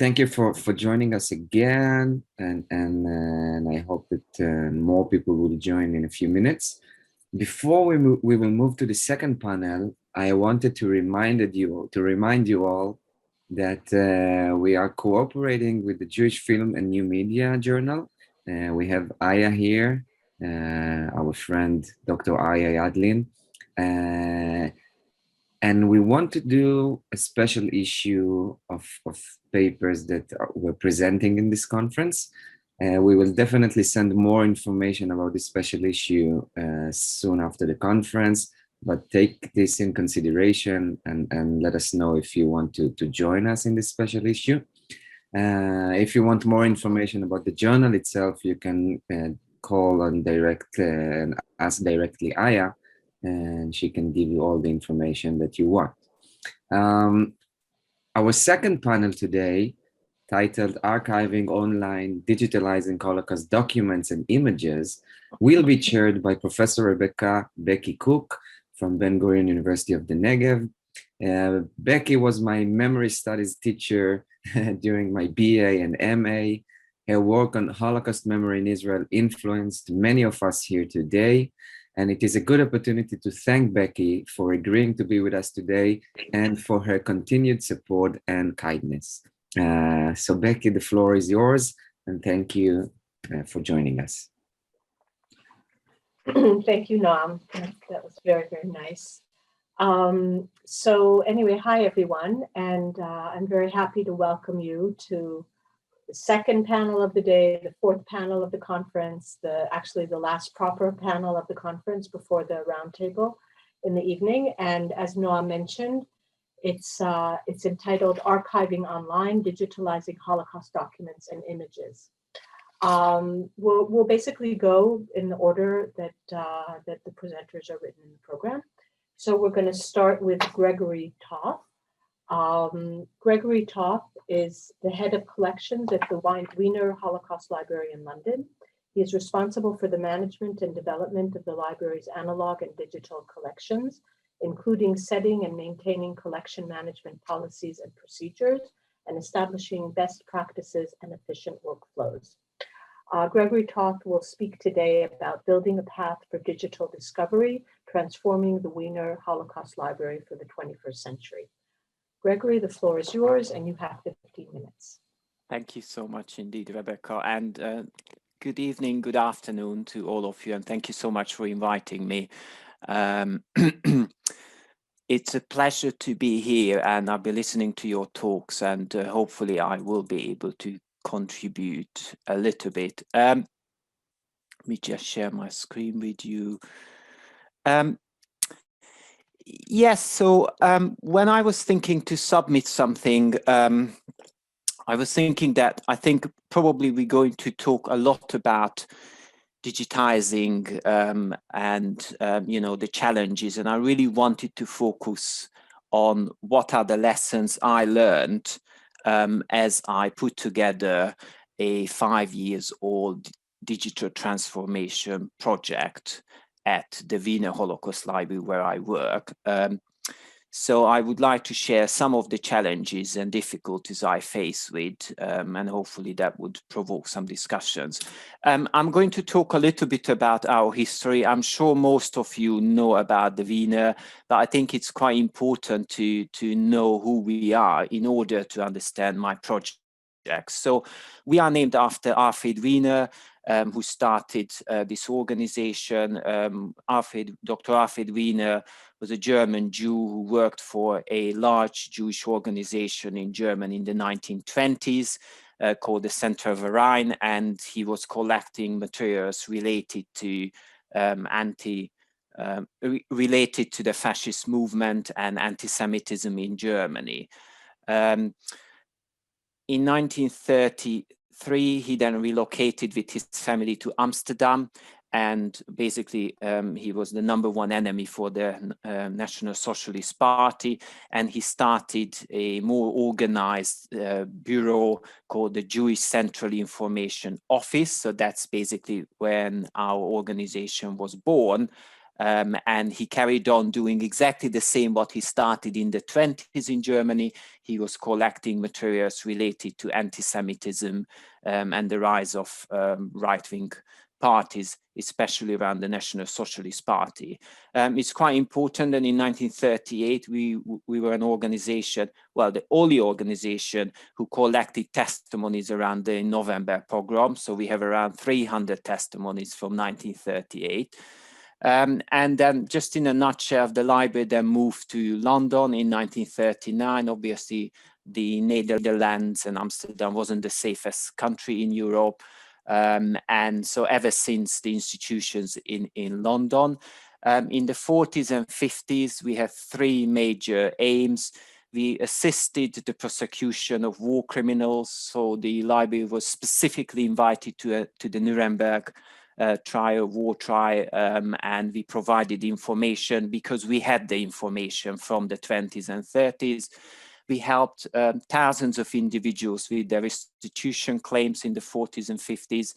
Thank you for joining us again, and I hope that more people will join in a few minutes. Before we will move to the second panel, I wanted to remind you all that we are cooperating with the Jewish Film and New Media Journal. We have Aya here, our friend Dr. Aya Adlin. And we want to do a special issue of papers that we're presenting in this conference. We will definitely send more information about this special issue soon after the conference, but take this in consideration and let us know if you want to join us in this special issue. If you want more information about the journal itself, you can call on and ask directly Aya, and she can give you all the information that you want. Our second panel today, titled Archiving Online, Digitalizing Holocaust Documents and Images, will be chaired by Professor Becky Kook from Ben-Gurion University of the Negev. Becky was my memory studies teacher during my BA and MA. Her work on Holocaust memory in Israel influenced many of us here today. And it is a good opportunity to thank Becky for agreeing to be with us today and for her continued support and kindness. So Becky, the floor is yours, and thank you for joining us. Thank you, Noam. That was very, very nice. So anyway, hi everyone, and I'm very happy to welcome you to the second panel of the day, the fourth panel of the conference, actually the last proper panel of the conference before the roundtable in the evening. And as Noam mentioned, it's entitled Archiving Online, Digitalizing Holocaust Documents and Images. We'll basically go in the order that the presenters are written in the program. So we're going to start with Gregory Toth. Gregory Toth is the head of collections at the Wiener Holocaust Library in London. He is responsible for the management and development of the library's analog and digital collections, including setting and maintaining collection management policies and procedures, and establishing best practices and efficient workflows. Gregory Toth will speak today about building a path for digital discovery, transforming the Wiener Holocaust Library for the 21st century. Gregory, the floor is yours, and you have 15 minutes. Thank you so much indeed, Rebecca. And good evening, good afternoon to all of you, and thank you so much for inviting me. It's a pleasure to be here, and I'll be listening to your talks, and hopefully I will be able to contribute a little bit. Let me just share my screen with you. Yes, so when I was thinking to submit something, I was thinking that I think probably we're going to talk a lot about digitizing and the challenges, and I really wanted to focus on what are the lessons I learned as I put together a 5-year-old digital transformation project at the Wiener Holocaust Library where I work. So I would like to share some of the challenges and difficulties I face with, and hopefully that would provoke some discussions. I'm going to talk a little bit about our history. I'm sure most of you know about the Wiener, but I think it's quite important to know who we are in order to understand my project. So we are named after Alfred Wiener, who started this organization. Dr. Alfred Wiener was a German Jew who worked for a large Jewish organization in Germany in the 1920s called the Center of the Rhine, and he was collecting materials related to related to the fascist movement and anti-Semitism in Germany. In 1933, he then relocated with his family to Amsterdam, and basically he was the #1 enemy for the National Socialist Party, and he started a more organized bureau called the Jewish Central Information Office. So that's basically when our organization was born. and he carried on doing exactly the same what he started in the 20s in Germany. He was collecting materials related to anti-Semitism and the rise of right-wing parties, especially around the National Socialist Party. It's quite important that in 1938, we were an organization, well, the only organization who collected testimonies around the November pogrom. So we have around 300 testimonies from 1938. And then just in a nutshell, the library then moved to London in 1939. Obviously, the Netherlands and Amsterdam wasn't the safest country in Europe. And so ever since the institutions in London, in the 40s and 50s, we had three major aims. We assisted the prosecution of war criminals. So the library was specifically invited to the Nuremberg war trial, and we provided information because we had the information from the 20s and 30s. We helped thousands of individuals with their restitution claims in the 40s and 50s.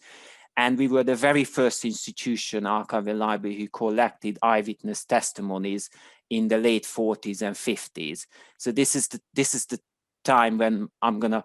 And we were the very first institution, archive and library, who collected eyewitness testimonies in the late 40s and 50s. So this is the time when I'm gonna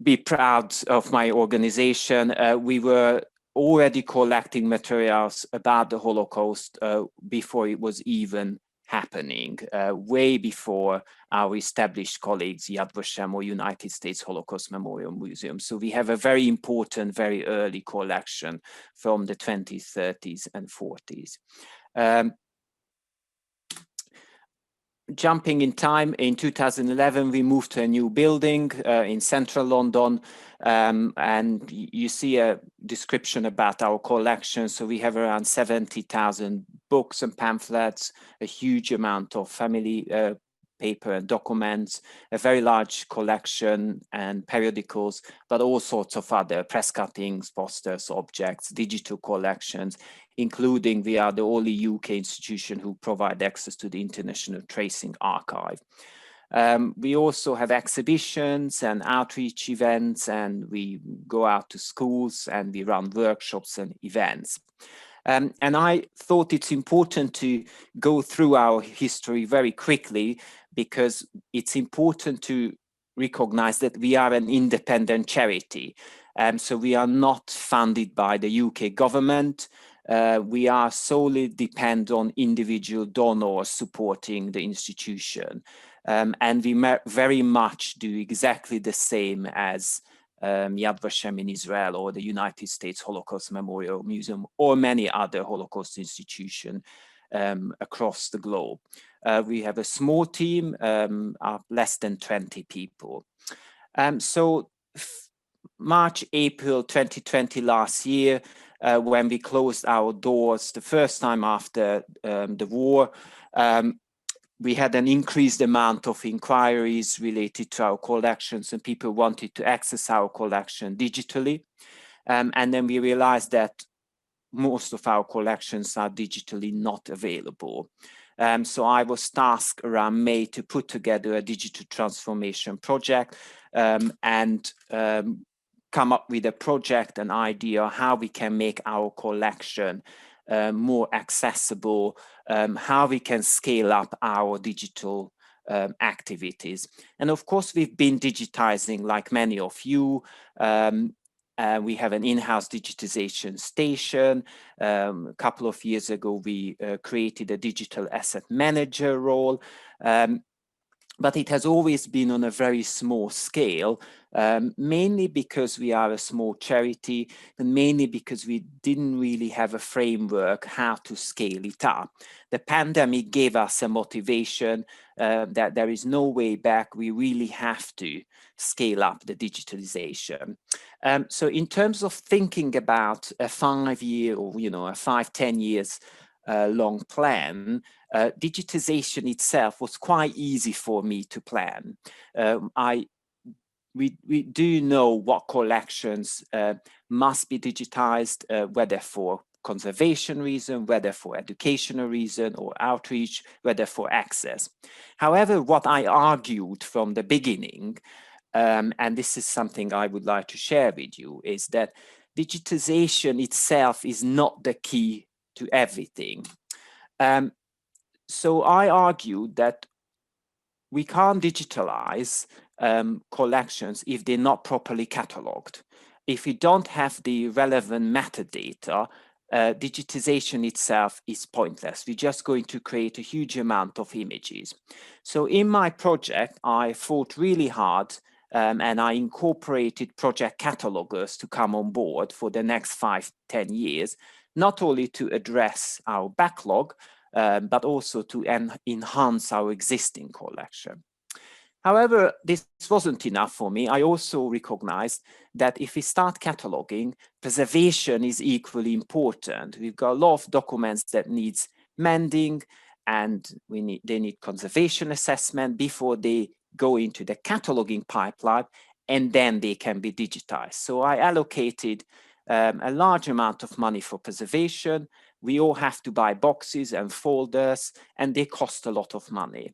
be proud of my organization. We were already collecting materials about the Holocaust before it was even happening, way before our established colleagues, Yad Vashem or United States Holocaust Memorial Museum. So we have a very important, very early collection from the 20s, 30s, and 40s. Jumping in time, in 2011, we moved to a new building in central London, and you see a description about our collection. So we have around 70,000 books and pamphlets, a huge amount of family paper and documents, a very large collection and periodicals, but all sorts of other press cuttings, posters, objects, digital collections, including we are the only UK institution who provide access to the International Tracing Archive. We also have exhibitions and outreach events, and we go out to schools and we run workshops and events. And I thought it's important to go through our history very quickly, because it's important to recognize that we are an independent charity. So we are not funded by the UK government. We are solely depend on individual donors supporting the institution. And we very much do exactly the same as Yad Vashem in Israel or the United States Holocaust Memorial Museum or many other Holocaust institutions across the globe. We have a small team of less than 20 people. So March, April 2020 last year, when we closed our doors the first time after the war, we had an increased amount of inquiries related to our collections, and people wanted to access our collection digitally. And then we realized that most of our collections are digitally not available. So I was tasked around May to put together a digital transformation project and come up with a project, an idea how we can make our collection more accessible, how we can scale up our digital activities. And of course, we've been digitizing like many of you. We have an in-house digitization station. A couple of years ago, we created a digital asset manager role. But it has always been on a very small scale, mainly because we are a small charity, and mainly because we didn't really have a framework how to scale it up. The pandemic gave us a motivation that there is no way back. We really have to scale up the digitalization. So in terms of thinking about a 5-year or, a 5-10 years long plan, digitization itself was quite easy for me to plan. We do know what collections must be digitized, whether for conservation reason, whether for educational reason or outreach, whether for access. However, what I argued from the beginning, and this is something I would like to share with you, is that digitization itself is not the key to everything. So I argue that we can't digitalize collections if they're not properly cataloged. If we don't have the relevant metadata, digitization itself is pointless. We're just going to create a huge amount of images. So in my project, I fought really hard and I incorporated project catalogers to come on board for the next 5-10 years, not only to address our backlog, but also to enhance our existing collection. However, this wasn't enough for me. I also recognized that if we start cataloging, preservation is equally important. We've got a lot of documents that needs mending, and they need conservation assessment before they go into the cataloging pipeline, and then they can be digitized. So I allocated a large amount of money for preservation. We all have to buy boxes and folders, and they cost a lot of money.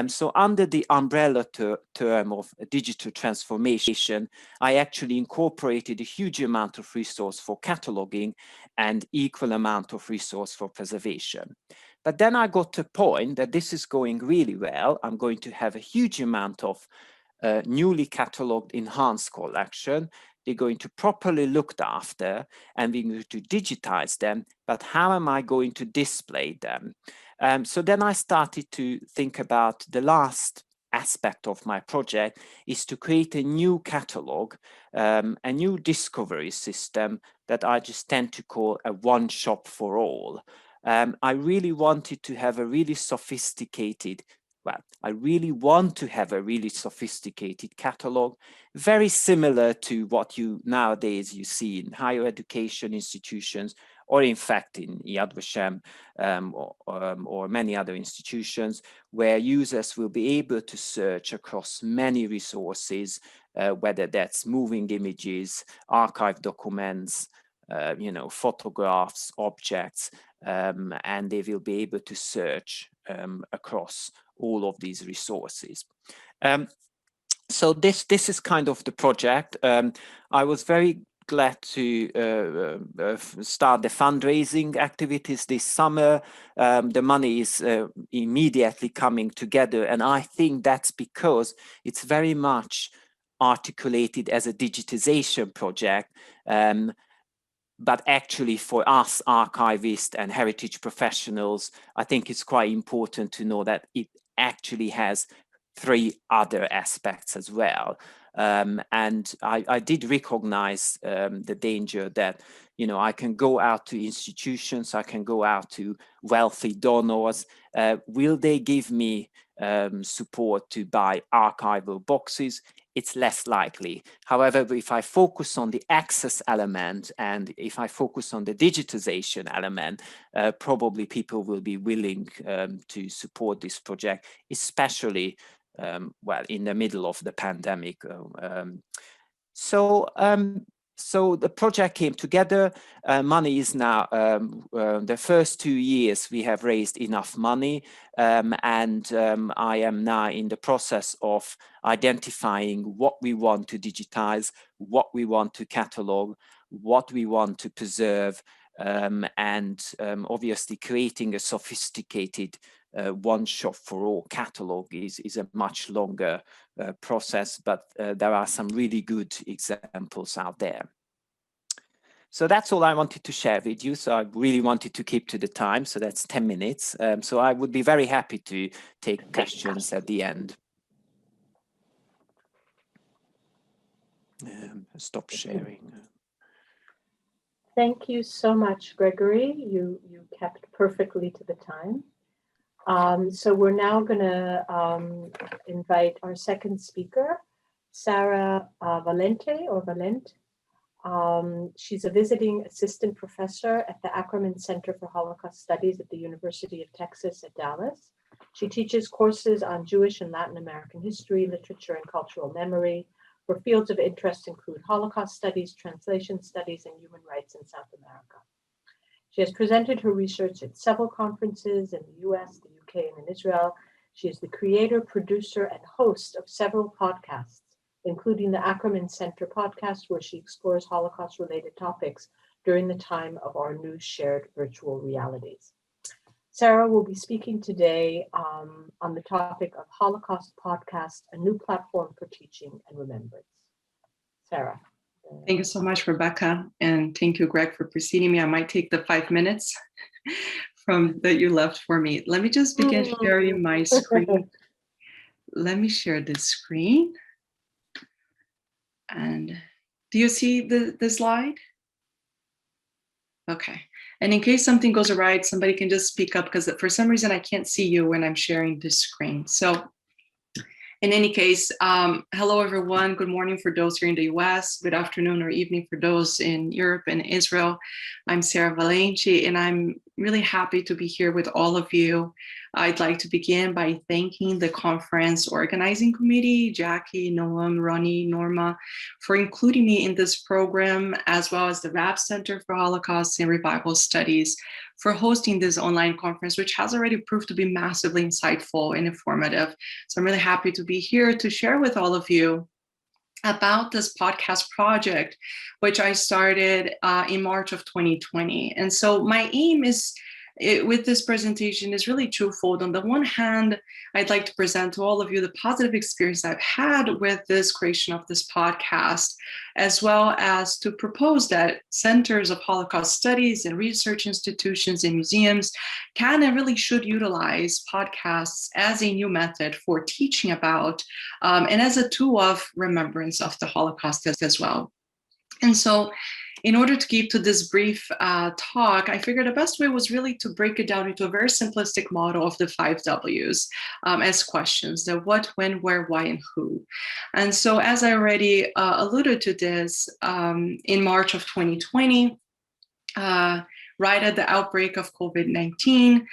So under the umbrella term of digital transformation, I actually incorporated a huge amount of resource for cataloging and equal amount of resource for preservation. But then I got to a point that this is going really well. I'm going to have a huge amount of newly cataloged enhanced collection. They're going to properly looked after, and we're going to digitize them, but how am I going to display them? So then I started to think about the last aspect of my project is to create a new catalog, a new discovery system that I just tend to call a one shop for all. I really wanted to have a really sophisticated I really want to have a really sophisticated catalog, very similar to what nowadays you see in higher education institutions, or in fact in Yad Vashem or many other institutions, where users will be able to search across many resources, whether that's moving images, archive documents, photographs, objects, and they will be able to search across all of these resources. So this is kind of the project. I was very glad to start the fundraising activities this summer. The money is immediately coming together, and I think that's because it's very much articulated as a digitization project. But actually for us archivists and heritage professionals, I think it's quite important to know that it actually has 3 other aspects as well. And I did recognize the danger that, I can go out to institutions, I can go out to wealthy donors. Will they give me support to buy archival boxes? It's less likely. However, if I focus on the access element and if I focus on the digitization element, probably people will be willing to support this project, especially in the middle of the pandemic. So the project came together. Money is now, the first 2 years we have raised enough money, and I am now in the process of identifying what we want to digitize, what we want to catalog, what we want to preserve, and obviously creating a sophisticated one shop for all catalog is a much longer process, but there are some really good examples out there. So that's all I wanted to share with you. So I really wanted to keep to the time. So that's 10 minutes. So I would be very happy to take questions at the end. Stop sharing. Thank you so much, Gregory. You kept perfectly to the time. So we're now going to invite our second speaker, Sarah Valente or Valente. She's a visiting assistant professor at the Eichmann Center for Holocaust Studies at the University of Texas at Dallas. She teaches courses on Jewish and Latin American history, literature, and cultural memory. Her fields of interest include Holocaust studies, translation studies, and human rights in South America. She has presented her research at several conferences in the US, the UK, and in Israel. She is the creator, producer, and host of several podcasts, including the Eichmann Center podcast, where she explores Holocaust-related topics during the time of our new shared virtual realities. Sarah will be speaking today on the topic of Holocaust Podcast, a new platform for teaching and remembrance. Sarah. Thank you so much, Rebecca, and thank you, Greg, for preceding me. I might take the 5 minutes from that you left for me. Let me just begin sharing my screen. Let me share this screen. And do you see the slide? Okay. And in case something goes awry, somebody can just speak up, because for some reason I can't see you when I'm sharing this screen. So in any case, hello everyone. Good morning for those here in the US. Good afternoon or evening for those in Europe and Israel. I'm Sarah Valente, and I'm really happy to be here with all of you. I'd like to begin by thanking the conference organizing committee, Jackie, Noam, Ronnie, Norma, for including me in this program, as well as the Rabb Center for Holocaust and Revival Studies for hosting this online conference, which has already proved to be massively insightful and informative. So I'm really happy to be here to share with all of you about this podcast project, which I started in March of 2020. And so my aim is, with this presentation, is really twofold. On the one hand, I'd like to present to all of you the positive experience I've had with this creation of this podcast, as well as to propose that centers of Holocaust studies and research institutions and museums can and really should utilize podcasts as a new method for teaching about and as a tool of remembrance of the Holocaust as well. And so, in order to keep to this brief talk, I figured the best way was really to break it down into a very simplistic model of the 5 W's as questions: the what, when, where, why, and who. And so, as I already alluded to this, in March of 2020, right at the outbreak of COVID-19,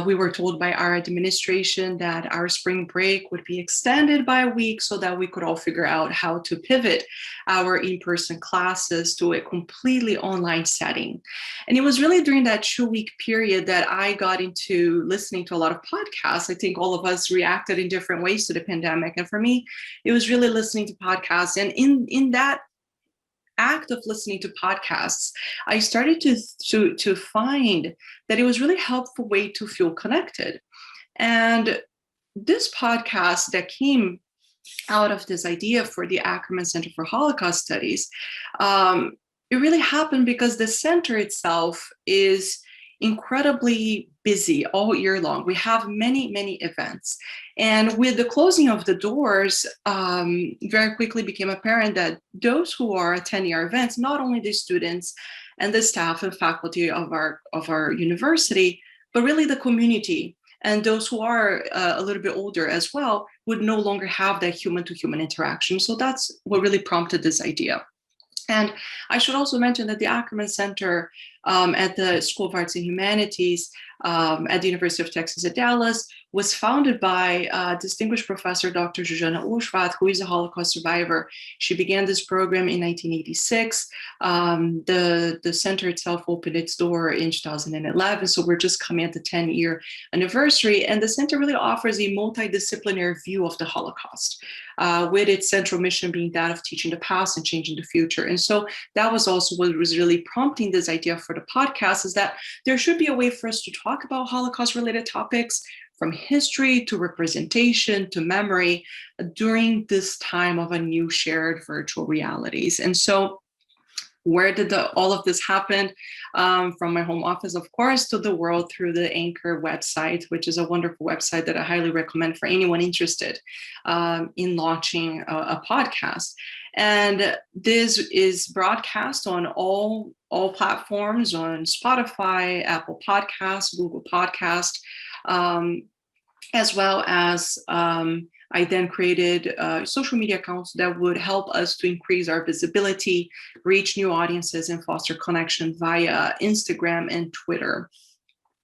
we were told by our administration that our spring break would be extended by a week so that we could all figure out how to pivot our in-person classes to a completely online setting. And it was really during that 2-week period that I got into listening to a lot of podcasts. I think all of us reacted in different ways to the pandemic. And for me, it was really listening to podcasts. And in that act of listening to podcasts, I started to find that it was really helpful way to feel connected. And this podcast that came out of this idea for the Ackerman Center for Holocaust Studies, it really happened because the center itself is incredibly busy all year long. We have many, many events. And with the closing of the doors, very quickly became apparent that those who are attending our events, not only the students and the staff and faculty of our university, but really the community and those who are a little bit older as well, would no longer have that human-to-human interaction. So that's what really prompted this idea. And I should also mention that the Ackerman Center at the School of Arts and Humanities at the University of Texas at Dallas was founded by distinguished professor Dr. Zsuzsanna Ullschwat, who is a Holocaust survivor. She began this program in 1986. The center itself opened its door in 2011, so we're just coming at the 10-year anniversary. And the center really offers a multidisciplinary view of the Holocaust, with its central mission being that of teaching the past and changing the future. And so that was also what was really prompting this idea for the podcast, is that there should be a way for us to talk about Holocaust-related topics, from history to representation to memory, during this time of a new shared virtual realities. And so where did all of this happen? From my home office, of course, to the world through the Anchor website, which is a wonderful website that I highly recommend for anyone interested in launching a podcast. And this is broadcast on all platforms, on Spotify, Apple Podcasts, Google Podcast, as well as I then created social media accounts that would help us to increase our visibility, reach new audiences, and foster connection via Instagram and Twitter.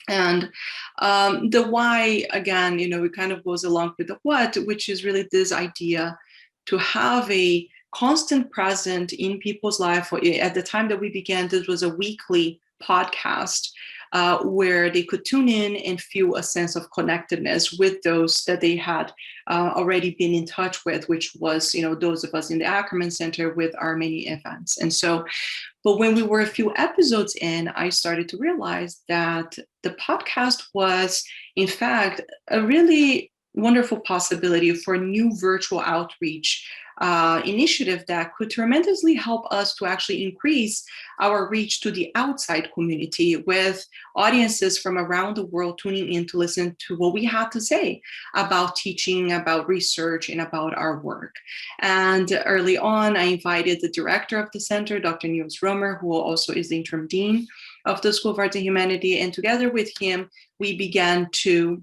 And the why, again, it kind of goes along with the what, which is really this idea to have a constant present in people's life. At the time that we began, this was a weekly podcast where they could tune in and feel a sense of connectedness with those that they had already been in touch with, which was, those of us in the Ackerman Center with our many events. And so, but when we were a few episodes in, I started to realize that the podcast was, in fact, a really wonderful possibility for a new virtual outreach initiative that could tremendously help us to actually increase our reach to the outside community, with audiences from around the world tuning in to listen to what we had to say about teaching, about research, and about our work. And early on, I invited the director of the center, Dr. Niels Romer, who also is the interim dean of the School of Arts and Humanity. And together with him, we began to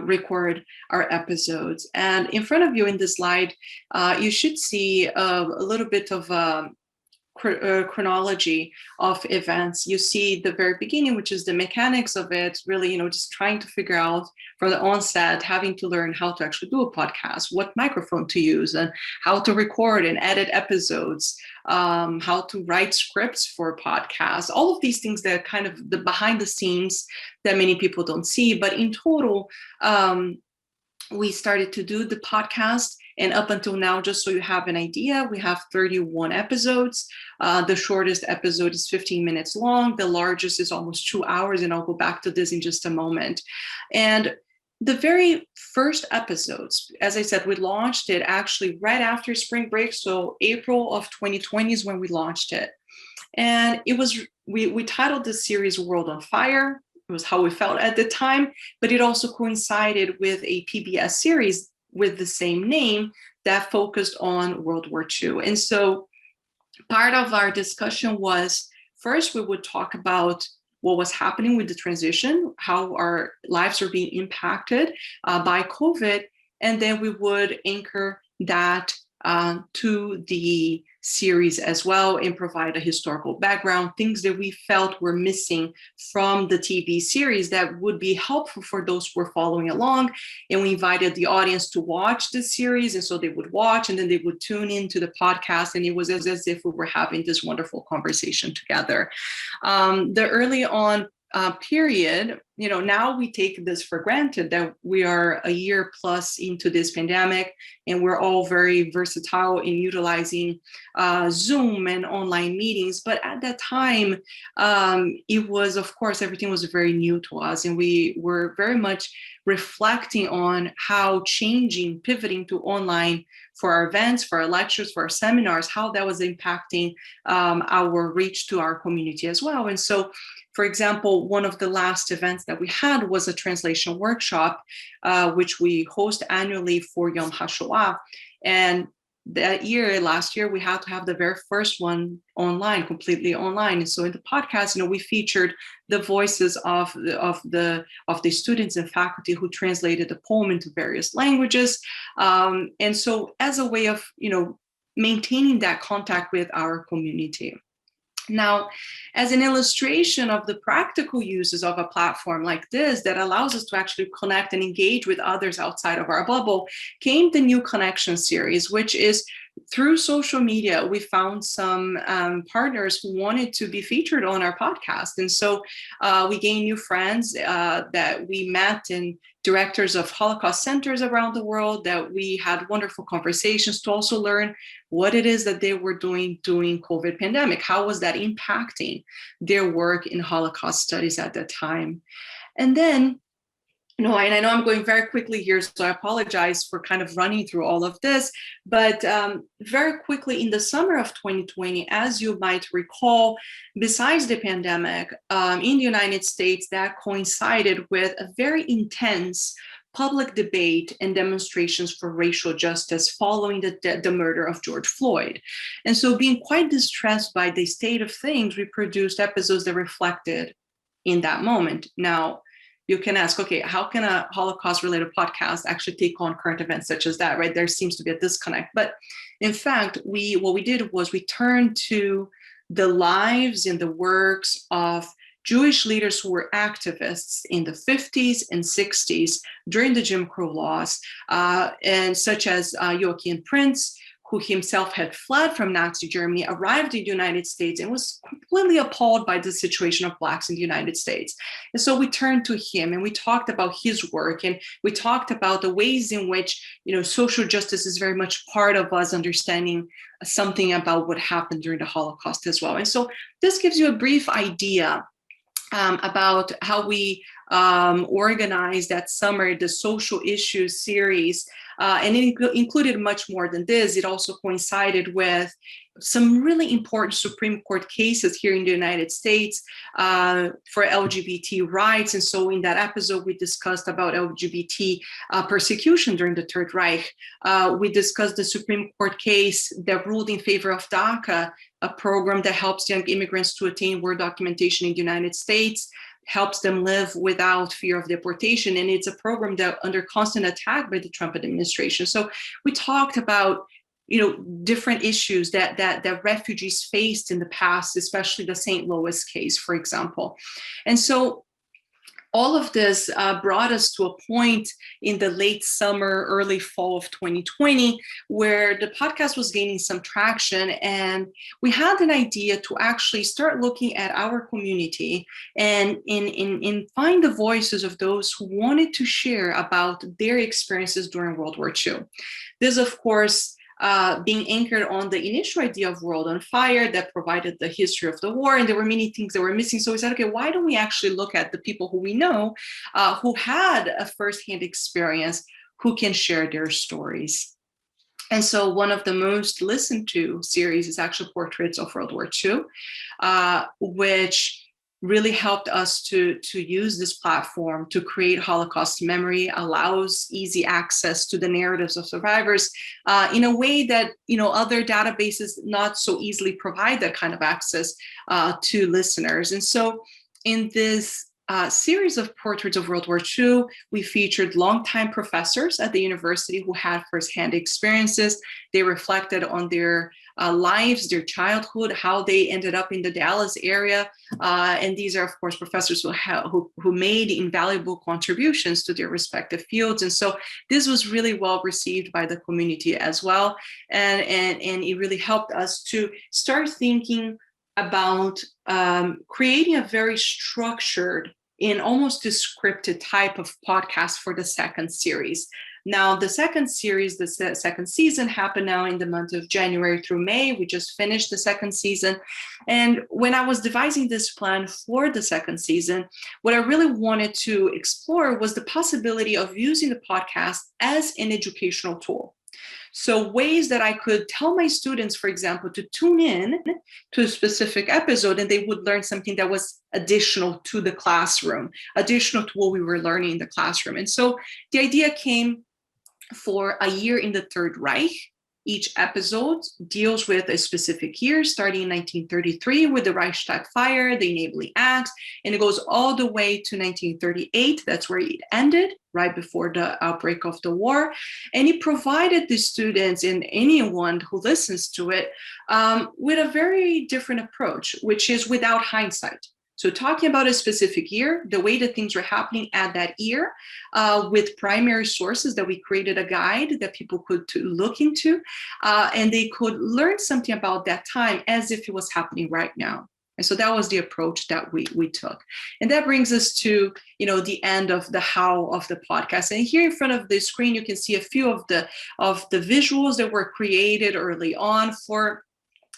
record our episodes. And in front of you in this slide, you should see a little bit of chronology of events. You see the very beginning, which is the mechanics of it, really, just trying to figure out from the onset, having to learn how to actually do a podcast, what microphone to use, and how to record and edit episodes, how to write scripts for podcasts, all of these things that are kind of the behind the scenes that many people don't see. But in total, we started to do the podcast. And up until now, just so you have an idea, we have 31 episodes. The shortest episode is 15 minutes long. The largest is almost 2 hours. And I'll go back to this in just a moment. And the very first episodes, as I said, we launched it actually right after spring break. So April of 2020 is when we launched it. And it was, we titled the series World on Fire. It was how we felt at the time, but it also coincided with a PBS series with the same name that focused on World War II. And so part of our discussion was, first, we would talk about what was happening with the transition, how our lives are being impacted by COVID, and then we would anchor that to the series as well and provide a historical background, things that we felt were missing from the TV series that would be helpful for those who were following along. And we invited the audience to watch the series, and so they would watch and then they would tune into the podcast, and it was as if we were having this wonderful conversation together. The early on period, now we take this for granted that we are a year plus into this pandemic, and we're all very versatile in utilizing Zoom and online meetings. But at that time, it was, of course, everything was very new to us, and we were very much reflecting on how pivoting to online for our events, for our lectures, for our seminars, how that was impacting our reach to our community as well. And so, for example, one of the last events that we had was a translation workshop, which we host annually for Yom HaShoah. And last year, we had to have the very first one online, completely online. And so in the podcast, we featured the voices of the students and faculty who translated the poem into various languages. And so as a way of, maintaining that contact with our community. Now, as an illustration of the practical uses of a platform like this that allows us to actually connect and engage with others outside of our bubble, came the New Connection series, which is through social media. We found some partners who wanted to be featured on our podcast. And so we gained new friends that we met in directors of Holocaust centers around the world, that we had wonderful conversations to also learn what it is that they were doing during COVID pandemic. How was that impacting their work in Holocaust studies at that time? And then, and I know I'm going very quickly here, so I apologize for kind of running through all of this, but very quickly in the summer of 2020, as you might recall, besides the pandemic, in the United States, that coincided with a very intense public debate and demonstrations for racial justice following the murder of George Floyd. And so, being quite distressed by the state of things, we produced episodes that reflected in that moment. Now, you can ask, okay, how can a Holocaust-related podcast actually take on current events such as that, right? There seems to be a disconnect. But in fact, what we did was we turned to the lives and the works of Jewish leaders who were activists in the 50s and 60s during the Jim Crow laws, and such as Joachim Prince, who himself had fled from Nazi Germany, arrived in the United States and was completely appalled by the situation of Blacks in the United States. And so we turned to him and we talked about his work, and we talked about the ways in which, social justice is very much part of us understanding something about what happened during the Holocaust as well. And so this gives you a brief idea about how we organized that summer the social issues series, and it included much more than this. It also coincided with some really important Supreme Court cases here in the United States for LGBT rights. And so in that episode, we discussed about LGBT persecution during the Third Reich. We discussed the Supreme Court case that ruled in favor of DACA, a program that helps young immigrants to attain work documentation in the United States, helps them live without fear of deportation. And it's a program that under constant attack by the Trump administration. So we talked about different issues that refugees faced in the past, especially the St. Louis case, for example. And so all of this brought us to a point in the late summer, early fall of 2020, where the podcast was gaining some traction. And we had an idea to actually start looking at our community and in find the voices of those who wanted to share about their experiences during World War II. This, of course, being anchored on the initial idea of World on Fire that provided the history of the war, and there were many things that were missing. So we said, okay, why don't we actually look at the people who we know, who had a firsthand experience, who can share their stories. And so one of the most listened to series is actually Portraits of World War II, which really helped us to use this platform to create Holocaust memory, allows easy access to the narratives of survivors in a way that other databases not so easily provide that kind of access to listeners. And so in this series of Portraits of World War II, we featured longtime professors at the university who had firsthand experiences. They reflected on their lives, their childhood, how they ended up in the Dallas area. And these are, of course, professors who made invaluable contributions to their respective fields. And so this was really well received by the community as well. And it really helped us to start thinking about creating a very structured and almost scripted type of podcast for the second series. Now, the second series, the second season happened now in the month of January through May. We just finished the second season. And when I was devising this plan for the second season, what I really wanted to explore was the possibility of using the podcast as an educational tool. So ways that I could tell my students, for example, to tune in to a specific episode and they would learn something that was additional to the classroom, additional to what we were learning in the classroom. And so the idea came for a year in the Third Reich. Each episode deals with a specific year, starting in 1933 with the Reichstag fire, the Enabling Acts, and it goes all the way to 1938. That's where it ended, right before the outbreak of the war. And it provided the students and anyone who listens to it with a very different approach, which is without hindsight. So talking about a specific year, the way that things were happening at that year, with primary sources that we created a guide that people could look into, and they could learn something about that time as if it was happening right now. And so that was the approach that we took. And that brings us to, the end of the how of the podcast. And here in front of the screen, you can see a few of the visuals that were created early on for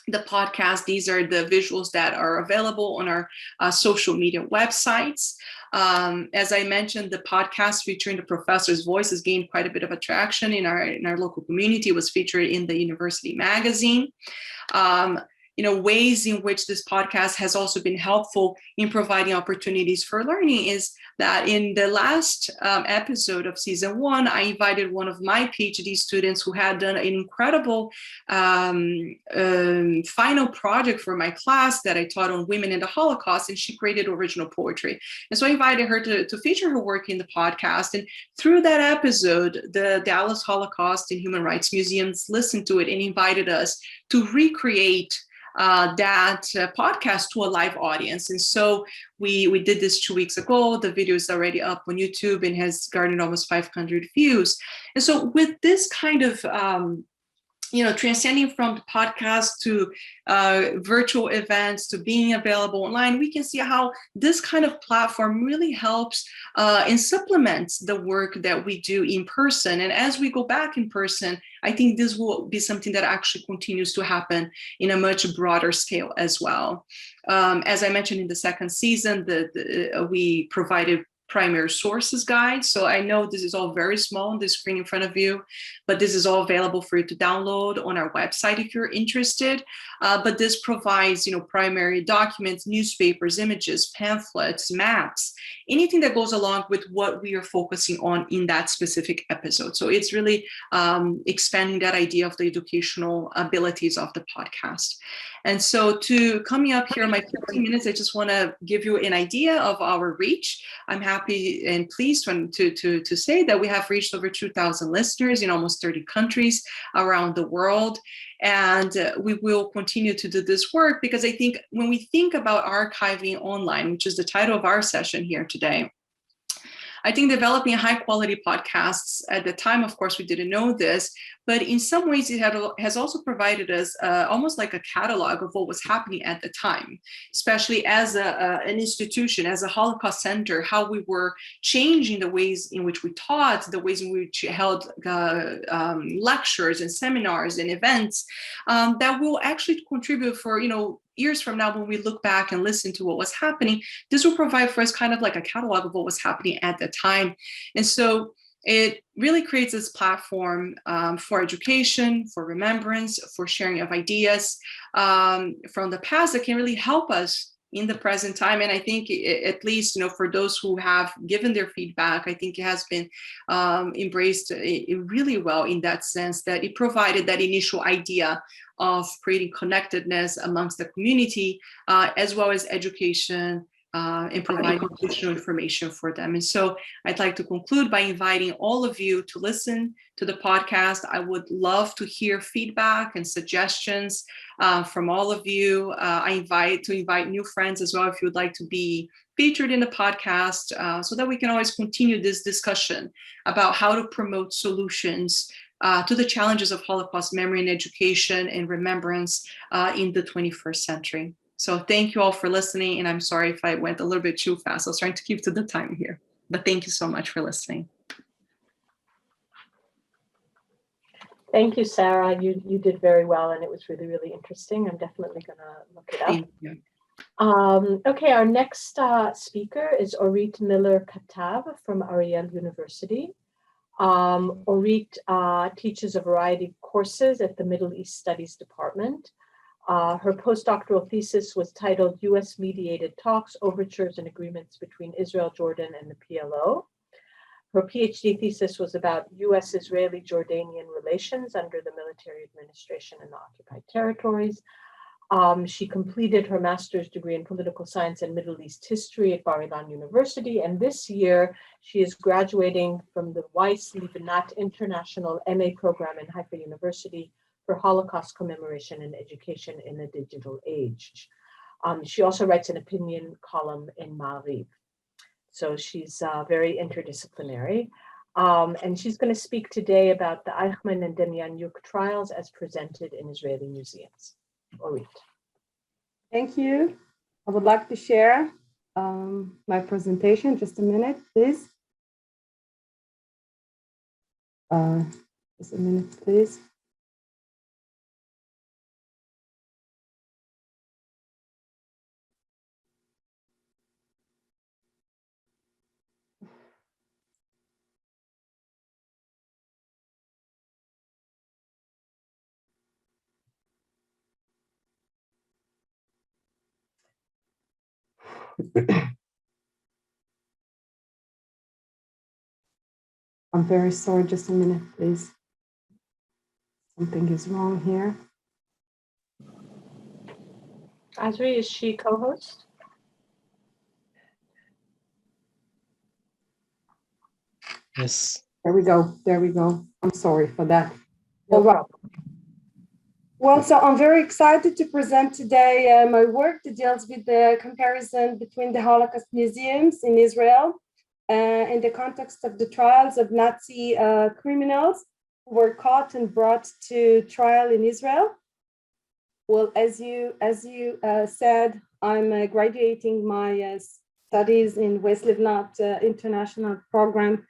the podcast. These are the visuals that are available on our social media websites. As I mentioned, the podcast featuring the professor's voices gained quite a bit of attraction in our local community. It was featured in the university magazine. Ways in which this podcast has also been helpful in providing opportunities for learning is that in the last episode of season 1, I invited one of my PhD students who had done an incredible final project for my class that I taught on women in the Holocaust, and she created original poetry. And so I invited her to feature her work in the podcast. And through that episode, the Dallas Holocaust and Human Rights Museums listened to it and invited us to recreate that podcast to a live audience. And so we did this 2 weeks ago. The video is already up on YouTube and has garnered almost 500 views. And so with this kind of transcending from the podcast to virtual events to being available online, we can see how this kind of platform really helps and supplements the work that we do in person. And as we go back in person, I think this will be something that actually continues to happen in a much broader scale as well. As I mentioned in the second season, we provided primary sources guide. So I know this is all very small on the screen in front of you, but this is all available for you to download on our website if you're interested. But this provides, primary documents, newspapers, images, pamphlets, maps, anything that goes along with what we are focusing on in that specific episode. So it's really expanding that idea of the educational abilities of the podcast. And so coming up here in my 15 minutes, I just want to give you an idea of our reach. I'm happy and pleased to say that we have reached over 2,000 listeners in almost 30 countries around the world. And we will continue to do this work because I think when we think about archiving online, which is the title of our session here today, I think developing high quality podcasts at the time, of course, we didn't know this, but in some ways it has also provided us almost like a catalog of what was happening at the time, especially as an institution, as a Holocaust center, how we were changing the ways in which we taught, the ways in which we held lectures and seminars and events that will actually contribute for, years from now, when we look back and listen to what was happening, this will provide for us kind of like a catalog of what was happening at the time. And so it really creates this platform for education, for remembrance, for sharing of ideas from the past that can really help us in the present time. And I think at least, for those who have given their feedback, I think it has been embraced really well in that sense, that it provided that initial idea of creating connectedness amongst the community, as well as education and providing additional information for them. And so I'd like to conclude by inviting all of you to listen to the podcast. I would love to hear feedback and suggestions from all of you. I invite new friends as well if you would like to be featured in the podcast, so that we can always continue this discussion about how to promote solutions to the challenges of Holocaust memory and education and remembrance in the 21st century. So thank you all for listening, and I'm sorry if I went a little bit too fast. I was trying to keep to the time here, but thank you so much for listening. Thank you, Sarah. You did very well, and it was really, really interesting. I'm definitely going to look it up. Thank you. Okay, our next speaker is Orit Miller-Katav from Ariel University. Orit teaches a variety of courses at the Middle East Studies Department. Her postdoctoral thesis was titled U.S. Mediated Talks, Overtures and Agreements Between Israel, Jordan, and the PLO. Her PhD thesis was about U.S. Israeli-Jordanian relations under the military administration in the occupied territories. She completed her master's degree in political science and Middle East history at Bar-Ilan University, and this year she is graduating from the Weiss Libanat International MA program in Haifa University for Holocaust commemoration and education in a digital age. She also writes an opinion column in Ma'ariv. So she's very interdisciplinary. And she's going to speak today about the Eichmann and Demjanjuk trials as presented in Israeli museums. Orit. Thank you. I would like to share my presentation. Just a minute, please. Just a minute, please. I'm very sorry, just a minute, please. Something is wrong here. Azri, is she co-host? Yes. There we go. There we go. I'm sorry for that. No All right. problem. Well, so I'm very excited to present today my work that deals with the comparison between the Holocaust museums in Israel in the context of the trials of Nazi criminals were caught and brought to trial in Israel. Well, as you said, I'm graduating my studies in West Livnat International Program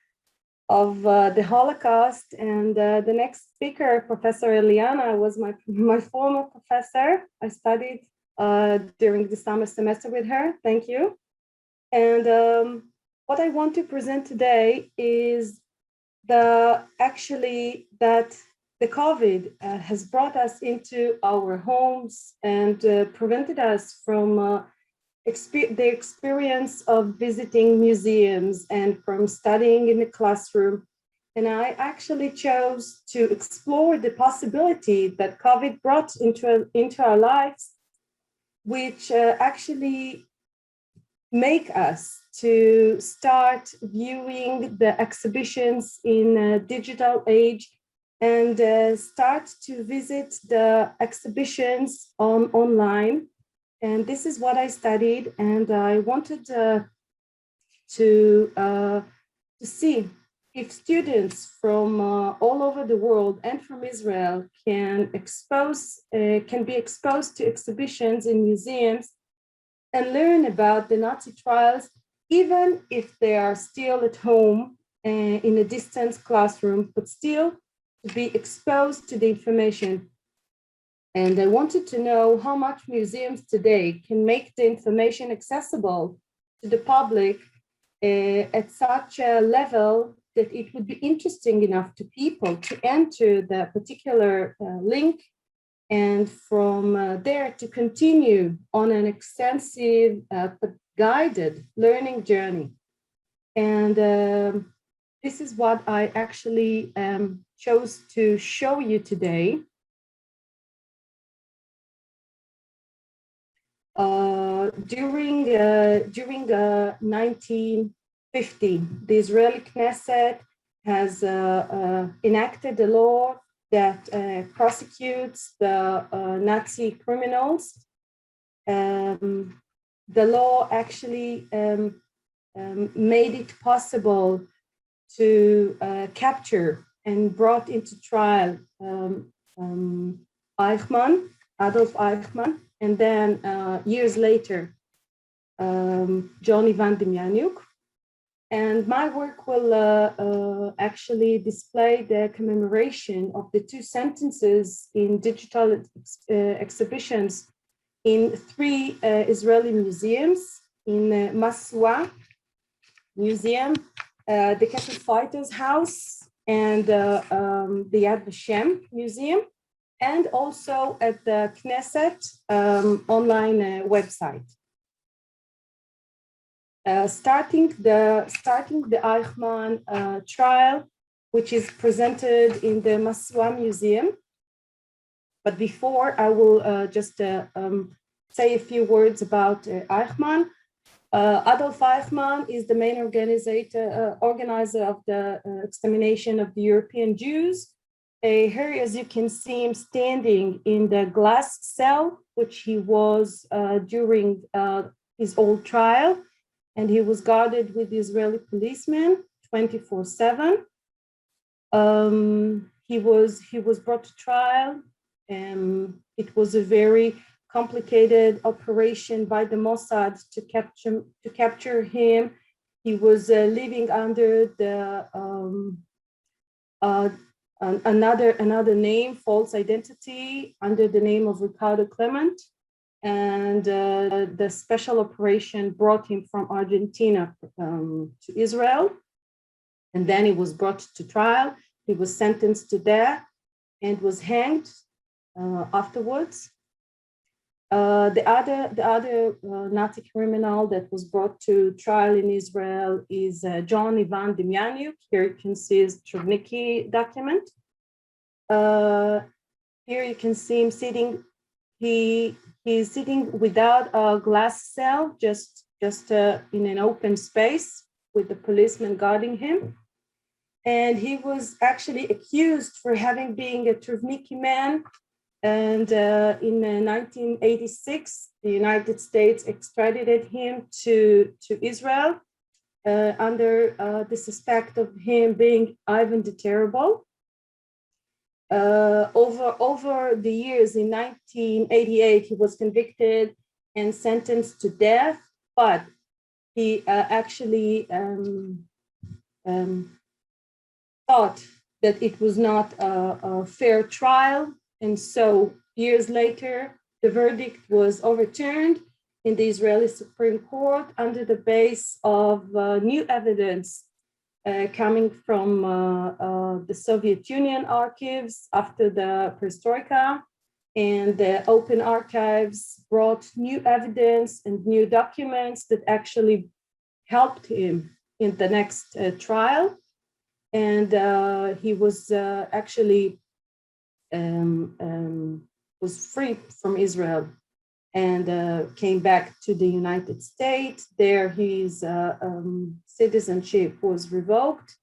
of the Holocaust, and the next speaker, Professor Eliyana, was my former professor. I studied during the summer semester with her. Thank you. And what I want to present today is that the COVID has brought us into our homes and prevented us from the experience of visiting museums and from studying in the classroom. And I actually chose to explore the possibility that COVID brought into our lives, which actually make us to start viewing the exhibitions in a digital age and start to visit the exhibitions online. And this is what I studied, and I wanted to see if students from all over the world and from Israel can be exposed to exhibitions in museums and learn about the Nazi trials, even if they are still at home in a distance classroom, but still to be exposed to the information. And I wanted to know how much museums today can make the information accessible to the public at such a level that it would be interesting enough to people to enter the particular link, and from there to continue on an extensive but guided learning journey. And this is what I actually chose to show you today. During 1950, the Israeli Knesset has enacted a law that prosecutes the Nazi criminals. The law actually made it possible to capture and brought into trial Eichmann, Adolf Eichmann, and then years later, John Ivan Demjanjuk. And my work will actually display the commemoration of the two sentences in digital exhibitions in 3 Israeli museums, in Maswa Museum, the Katav Fighters House, and the Yad Vashem Museum, and also at the Knesset online website. Starting the Eichmann trial, which is presented in the Maswa Museum. But before, I will just say a few words about Eichmann. Adolf Eichmann is the main organizer of the extermination of the European Jews. Here, as you can see him standing in the glass cell, which he was during his old trial, and he was guarded with Israeli policemen 24/7. He was brought to trial. It was a very complicated operation by the Mossad to capture him. He was living under the another name, false identity, under the name of Ricardo Clement. And the special operation brought him from Argentina to Israel. And then he was brought to trial. He was sentenced to death and was hanged afterwards. The other Nazi criminal that was brought to trial in Israel is John Ivan Demjanjuk. Here you can see his Chernivtsi document. Here you can see him sitting. He's sitting without a glass cell, just in an open space with the policeman guarding him. And he was actually accused for having been a Chernivtsi man. And in 1986, the United States extradited him to Israel under the suspect of him being Ivan the Terrible. over the years, in 1988, he was convicted and sentenced to death, but he actually thought that it was not a fair trial. And so years later, the verdict was overturned in the Israeli Supreme Court under the base of new evidence coming from the Soviet Union archives after the perestroika, and the open archives brought new evidence and new documents that actually helped him in the next trial. And he was actually was free from Israel and came back to the United States. There his citizenship was revoked.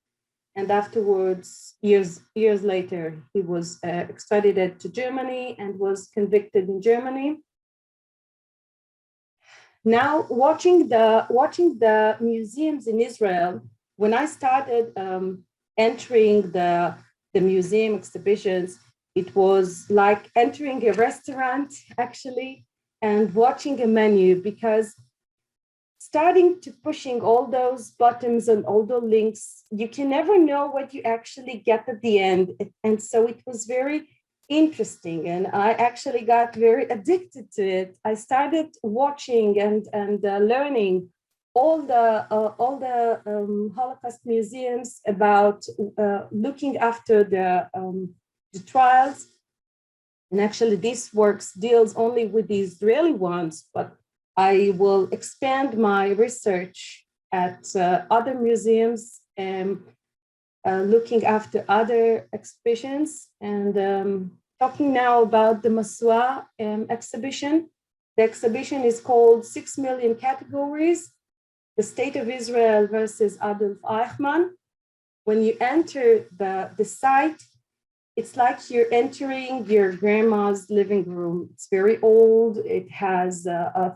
And afterwards, years later, he was extradited to Germany and was convicted in Germany. Now, watching the museums in Israel, when I started entering the museum exhibitions, it was like entering a restaurant, actually, and watching a menu, because starting to pushing all those buttons and all the links, you can never know what you actually get at the end. And so it was very interesting, and I actually got very addicted to it. I started watching and learning all the Holocaust museums about looking after the trials. And actually, this works deals only with the Israeli ones, but I will expand my research at other museums and looking after other exhibitions. And talking now about the Masua exhibition. The exhibition is called 6 Million Categories, the State of Israel versus Adolf Eichmann. When you enter the site, it's like you're entering your grandma's living room. It's very old. It has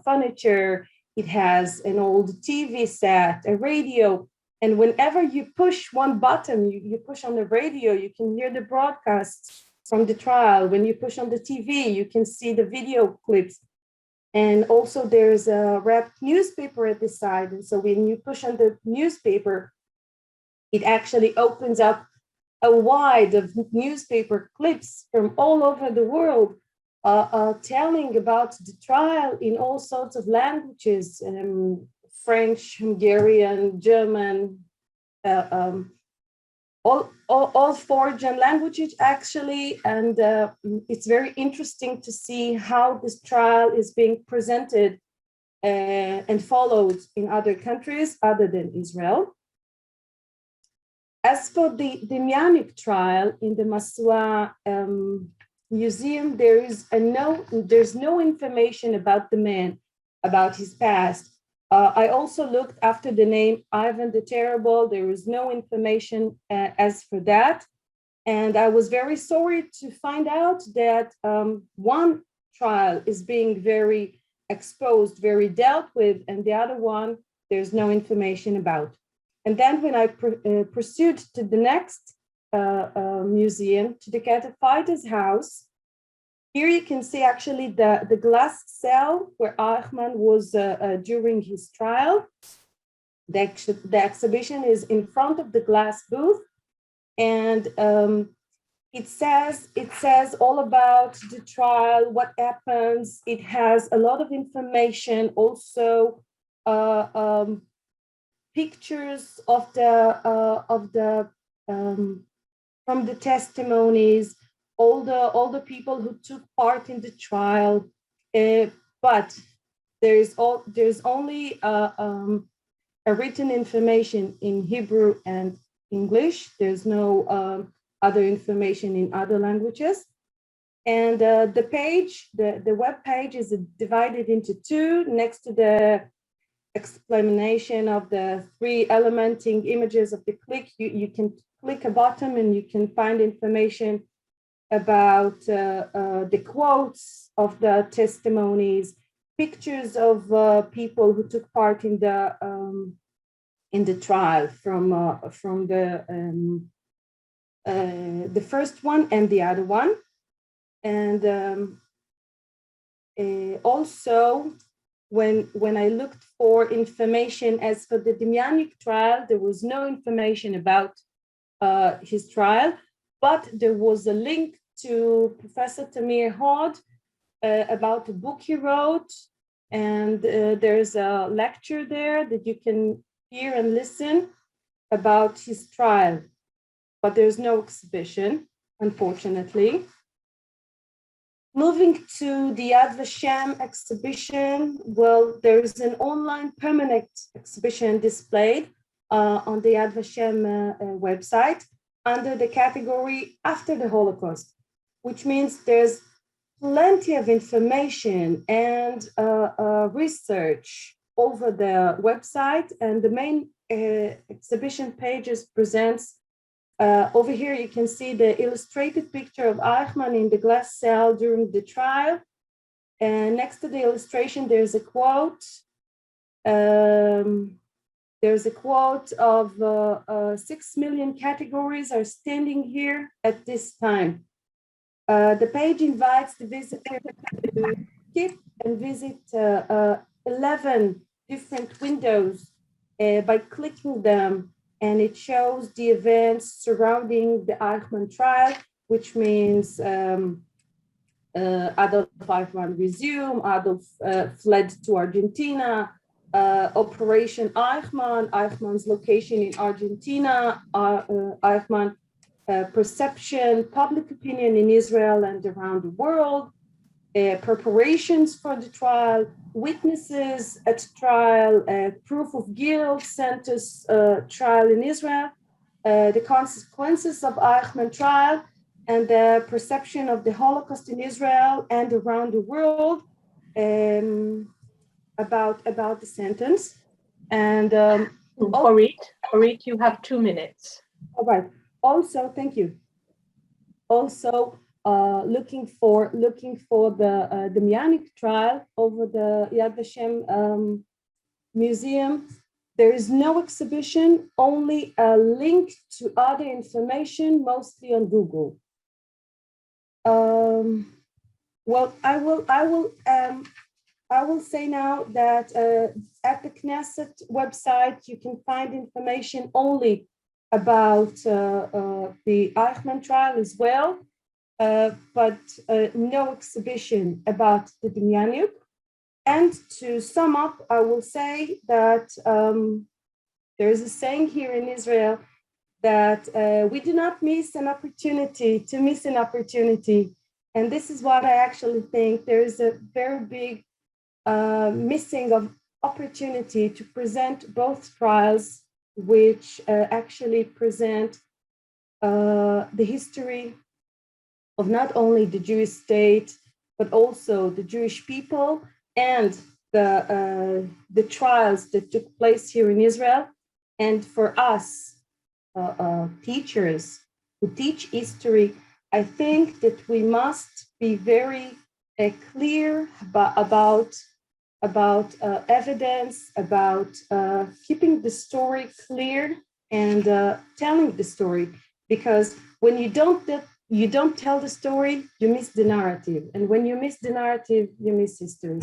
furniture. It has an old TV set, a radio. And whenever you push one button, you push on the radio, you can hear the broadcasts from the trial. When you push on the TV, you can see the video clips. And also there's a wrapped newspaper at the side. And so when you push on the newspaper, it actually opens up a wide of newspaper clips from all over the world, telling about the trial in all sorts of languages, French, Hungarian, German, all foreign languages actually. And it's very interesting to see how this trial is being presented and followed in other countries other than Israel. As for the Demjanjuk trial in the Masua museum, there's no information about the man, about his past. I also looked after the name Ivan the Terrible. There is no information as for that. And I was very sorry to find out that one trial is being very exposed, very dealt with, and the other one, there's no information about. And then when I pursued to the next museum, to the Katav house, here you can see actually the glass cell where Eichmann was during his trial. The exhibition is in front of the glass booth, and it says all about the trial, what happens. It has a lot of information, also pictures of the from the testimonies, all the people who took part in the trial, but there's only a written information in Hebrew and English. There's no other information in other languages. And the web page is divided into two. Next to the explanation of the 3 elementing images of the click, you can click a button and you can find information about the quotes of the testimonies, pictures of people who took part in the trial from the the first one and the other one. And also, when I looked for information as for the Demjanjuk trial, there was no information about his trial, but there was a link to Professor Tamir Hod about a book he wrote, and there's a lecture there that you can hear and listen about his trial, but there's no exhibition, unfortunately. Moving to the Yad Vashem exhibition, well, there's an online permanent exhibition displayed on the Yad Vashem website under the category After the Holocaust, which means there's plenty of information and research over the website, and the main exhibition pages presents over here you can see the illustrated picture of Eichmann in the glass cell during the trial, and next to the illustration there's a quote. There's a quote of 6 million categories are standing here at this time. The page invites the visitor to skip and visit 11 different windows by clicking them, and it shows the events surrounding the Eichmann trial, which means Adolf Eichmann resumed, Adolf fled to Argentina, Operation Eichmann, Eichmann's location in Argentina, Eichmann perception, public opinion in Israel and around the world, preparations for the trial, witnesses at trial, proof of guilt, sentence trial in Israel, the consequences of Eichmann trial, and the perception of the Holocaust in Israel and around the world, about the sentence. And Orit, you have 2 minutes. All right. Also, thank you. Also, looking for the Demjanjuk trial over the Yad Vashem museum. There is no exhibition, only a link to other information, mostly on Google. Well, I will say now that at the Knesset website you can find information only about the Eichmann trial as well, but no exhibition about the Demjanjuk. And to sum up, I will say that there is a saying here in Israel that we do not miss an opportunity to miss an opportunity. And this is what I actually think. There is a very big missing of opportunity to present both trials, which actually present the history of not only the Jewish state, but also the Jewish people and the trials that took place here in Israel. And for us, teachers who teach history, I think that we must be very clear about evidence, about keeping the story clear and telling the story. Because when you don't tell the story, you miss the narrative. And when you miss the narrative, you miss history.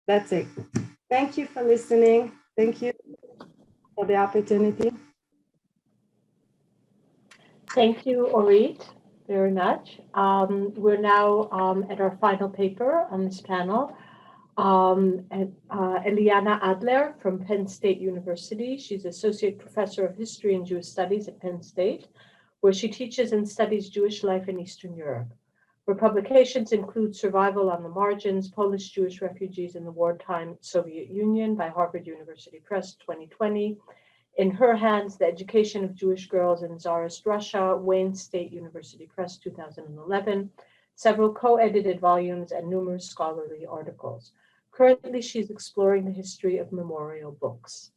That's it. Thank you for listening. Thank you for the opportunity. Thank you, Orit, very much. We're now at our final paper on this panel. Eliyana Adler from Penn State University. She's Associate Professor of History and Jewish Studies at Penn State, where she teaches and studies Jewish life in Eastern Europe. Her publications include Survival on the Margins, Polish Jewish Refugees in the Wartime Soviet Union by Harvard University Press, 2020. In Her Hands, The Education of Jewish Girls in Tsarist Russia, Wayne State University Press, 2011. Several co-edited volumes and numerous scholarly articles. Currently, she's exploring the history of memorial books.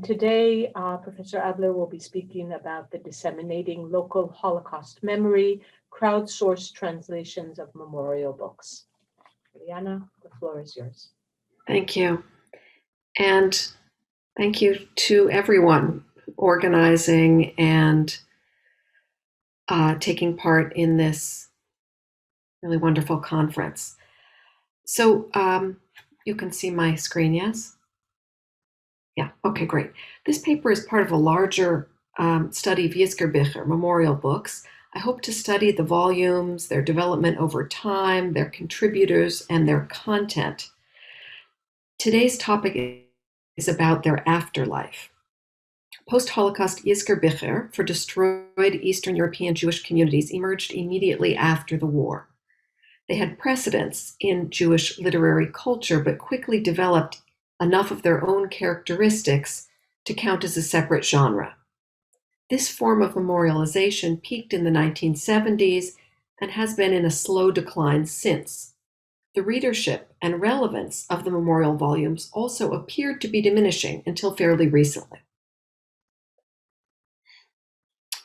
Today, Professor Adler will be speaking about the disseminating local Holocaust memory, crowdsourced translations of memorial books. Eliyana, the floor is yours. Thank you. And thank you to everyone organizing and taking part in this really wonderful conference. So you can see my screen, yes? Yeah, okay, great. This paper is part of a larger study of Yizkarbücher memorial books. I hope to study the volumes, their development over time, their contributors, and their content. Today's topic is about their afterlife. Post-Holocaust Yizkarbücher for destroyed Eastern European Jewish communities emerged immediately after the war. They had precedence in Jewish literary culture, but quickly developed enough of their own characteristics to count as a separate genre. This form of memorialization peaked in the 1970s and has been in a slow decline since. The readership and relevance of the memorial volumes also appeared to be diminishing until fairly recently.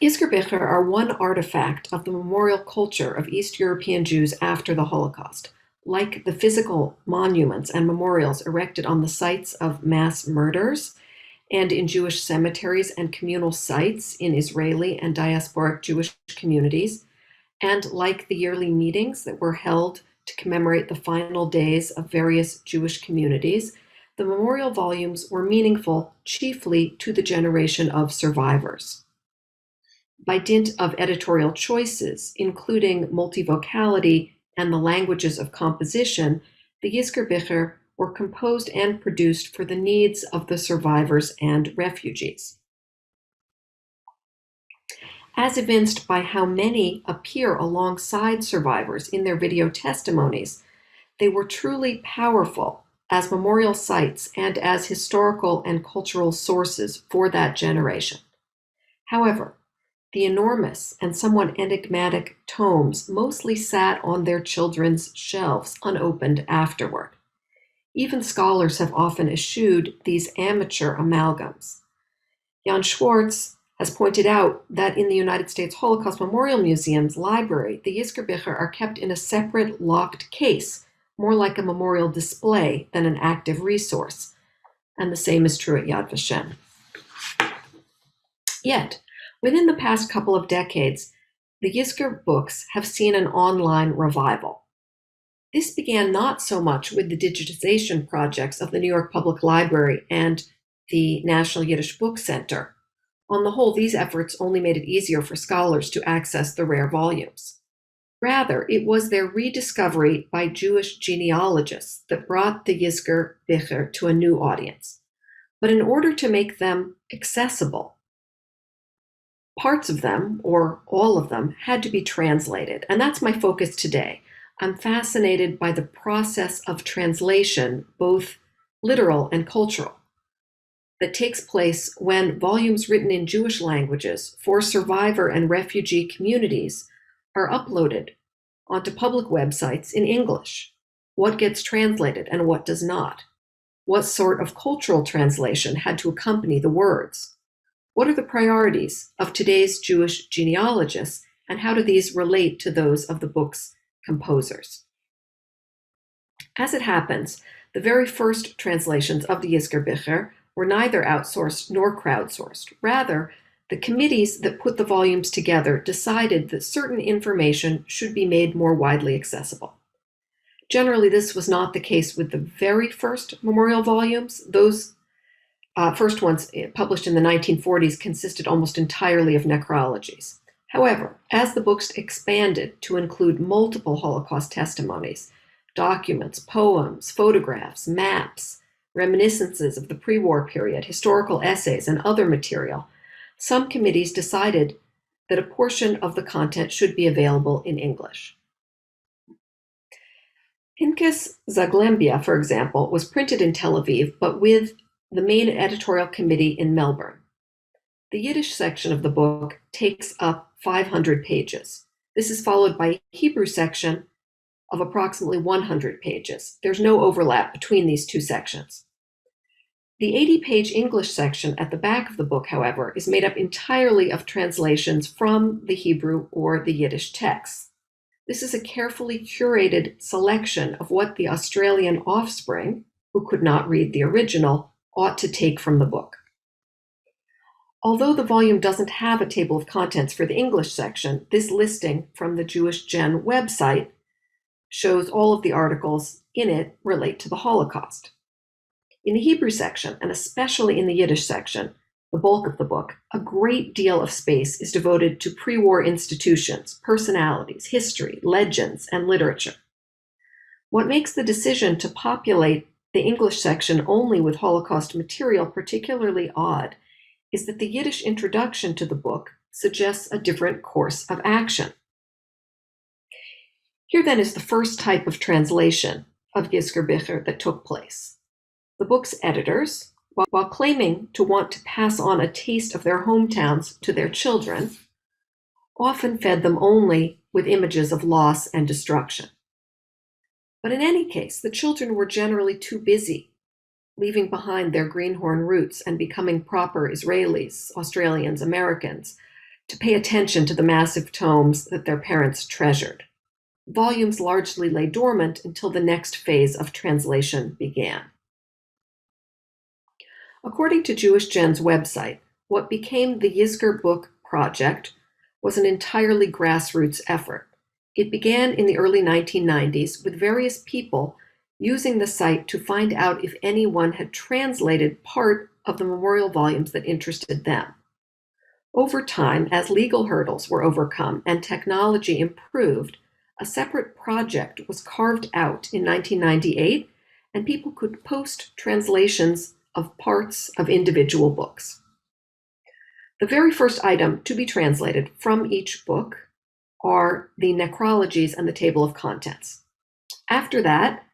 Yizkarbücher are one artifact of the memorial culture of East European Jews after the Holocaust. Like the physical monuments and memorials erected on the sites of mass murders and in Jewish cemeteries and communal sites in Israeli and diasporic Jewish communities, and like the yearly meetings that were held to commemorate the final days of various Jewish communities, the memorial volumes were meaningful chiefly to the generation of survivors. By dint of editorial choices, including multivocality and the languages of composition, the Yizkarbücher were composed and produced for the needs of the survivors and refugees. As evinced by how many appear alongside survivors in their video testimonies, they were truly powerful as memorial sites and as historical and cultural sources for that generation. However, the enormous and somewhat enigmatic tomes mostly sat on their children's shelves unopened afterward. Even scholars have often eschewed these amateur amalgams. Jan Schwartz has pointed out that in the United States Holocaust Memorial Museum's library, the Yizkarbücher are kept in a separate locked case, more like a memorial display than an active resource. And the same is true at Yad Vashem. Yet, within the past couple of decades, the Yizkar books have seen an online revival. This began not so much with the digitization projects of the New York Public Library and the National Yiddish Book Center. On the whole, these efforts only made it easier for scholars to access the rare volumes. Rather, it was their rediscovery by Jewish genealogists that brought the Yizkarbücher to a new audience. But in order to make them accessible, parts of them, or all of them, had to be translated, and that's my focus today. I'm fascinated by the process of translation, both literal and cultural, that takes place when volumes written in Jewish languages for survivor and refugee communities are uploaded onto public websites in English. What gets translated and what does not? What sort of cultural translation had to accompany the words? What are the priorities of today's Jewish genealogists, and how do these relate to those of the book's composers? As it happens, the very first translations of the Yizkarbücher were neither outsourced nor crowdsourced. Rather, the committees that put the volumes together decided that certain information should be made more widely accessible. Generally, this was not the case with the very first memorial volumes. Those first ones, published in the 1940s, consisted almost entirely of necrologies. However, as the books expanded to include multiple Holocaust testimonies, documents, poems, photographs, maps, reminiscences of the pre-war period, historical essays, and other material, some committees decided that a portion of the content should be available in English. Pinkas Zaglembia, for example, was printed in Tel Aviv, but with the main editorial committee in Melbourne. The Yiddish section of the book takes up 500 pages. This is followed by a Hebrew section of approximately 100 pages. There's no overlap between these two sections. The 80-page English section at the back of the book, however, is made up entirely of translations from the Hebrew or the Yiddish texts. This is a carefully curated selection of what the Australian offspring, who could not read the original, ought to take from the book. Although the volume doesn't have a table of contents for the English section, this listing from the Jewish Gen website shows all of the articles in it relate to the Holocaust. In the Hebrew section, and especially in the Yiddish section, the bulk of the book, a great deal of space is devoted to pre-war institutions, personalities, history, legends, and literature. What makes the decision to populate the English section only with Holocaust material particularly odd is that the Yiddish introduction to the book suggests a different course of action. Here then is the first type of translation of Yizkor Bicher that took place. The book's editors, while claiming to want to pass on a taste of their hometowns to their children, often fed them only with images of loss and destruction. But in any case, the children were generally too busy, leaving behind their greenhorn roots and becoming proper Israelis, Australians, Americans, to pay attention to the massive tomes that their parents treasured. Volumes largely lay dormant until the next phase of translation began. According to Jewish Gen's website, what became the Yizkor Book Project was an entirely grassroots effort. It began in the early 1990s with various people using the site to find out if anyone had translated part of the memorial volumes that interested them. Over time, as legal hurdles were overcome and technology improved, a separate project was carved out in 1998, and people could post translations of parts of individual books. The very first item to be translated from each book are the necrologies and the table of contents. After that,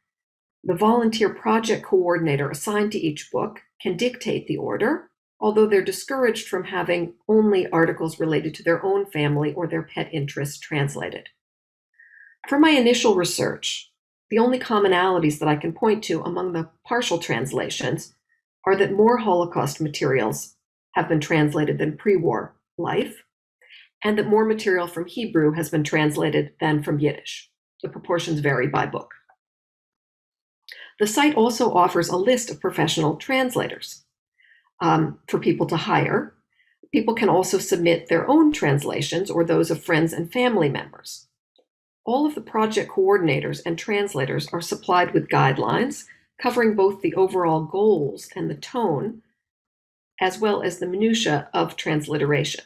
the volunteer project coordinator assigned to each book can dictate the order, although they're discouraged from having only articles related to their own family or their pet interests translated. For my initial research, the only commonalities that I can point to among the partial translations are that more Holocaust materials have been translated than pre-war life, and that more material from Hebrew has been translated than from Yiddish. The proportions vary by book. The site also offers a list of professional translators for people to hire. People can also submit their own translations or those of friends and family members. All of the project coordinators and translators are supplied with guidelines covering both the overall goals and the tone, as well as the minutiae of transliteration.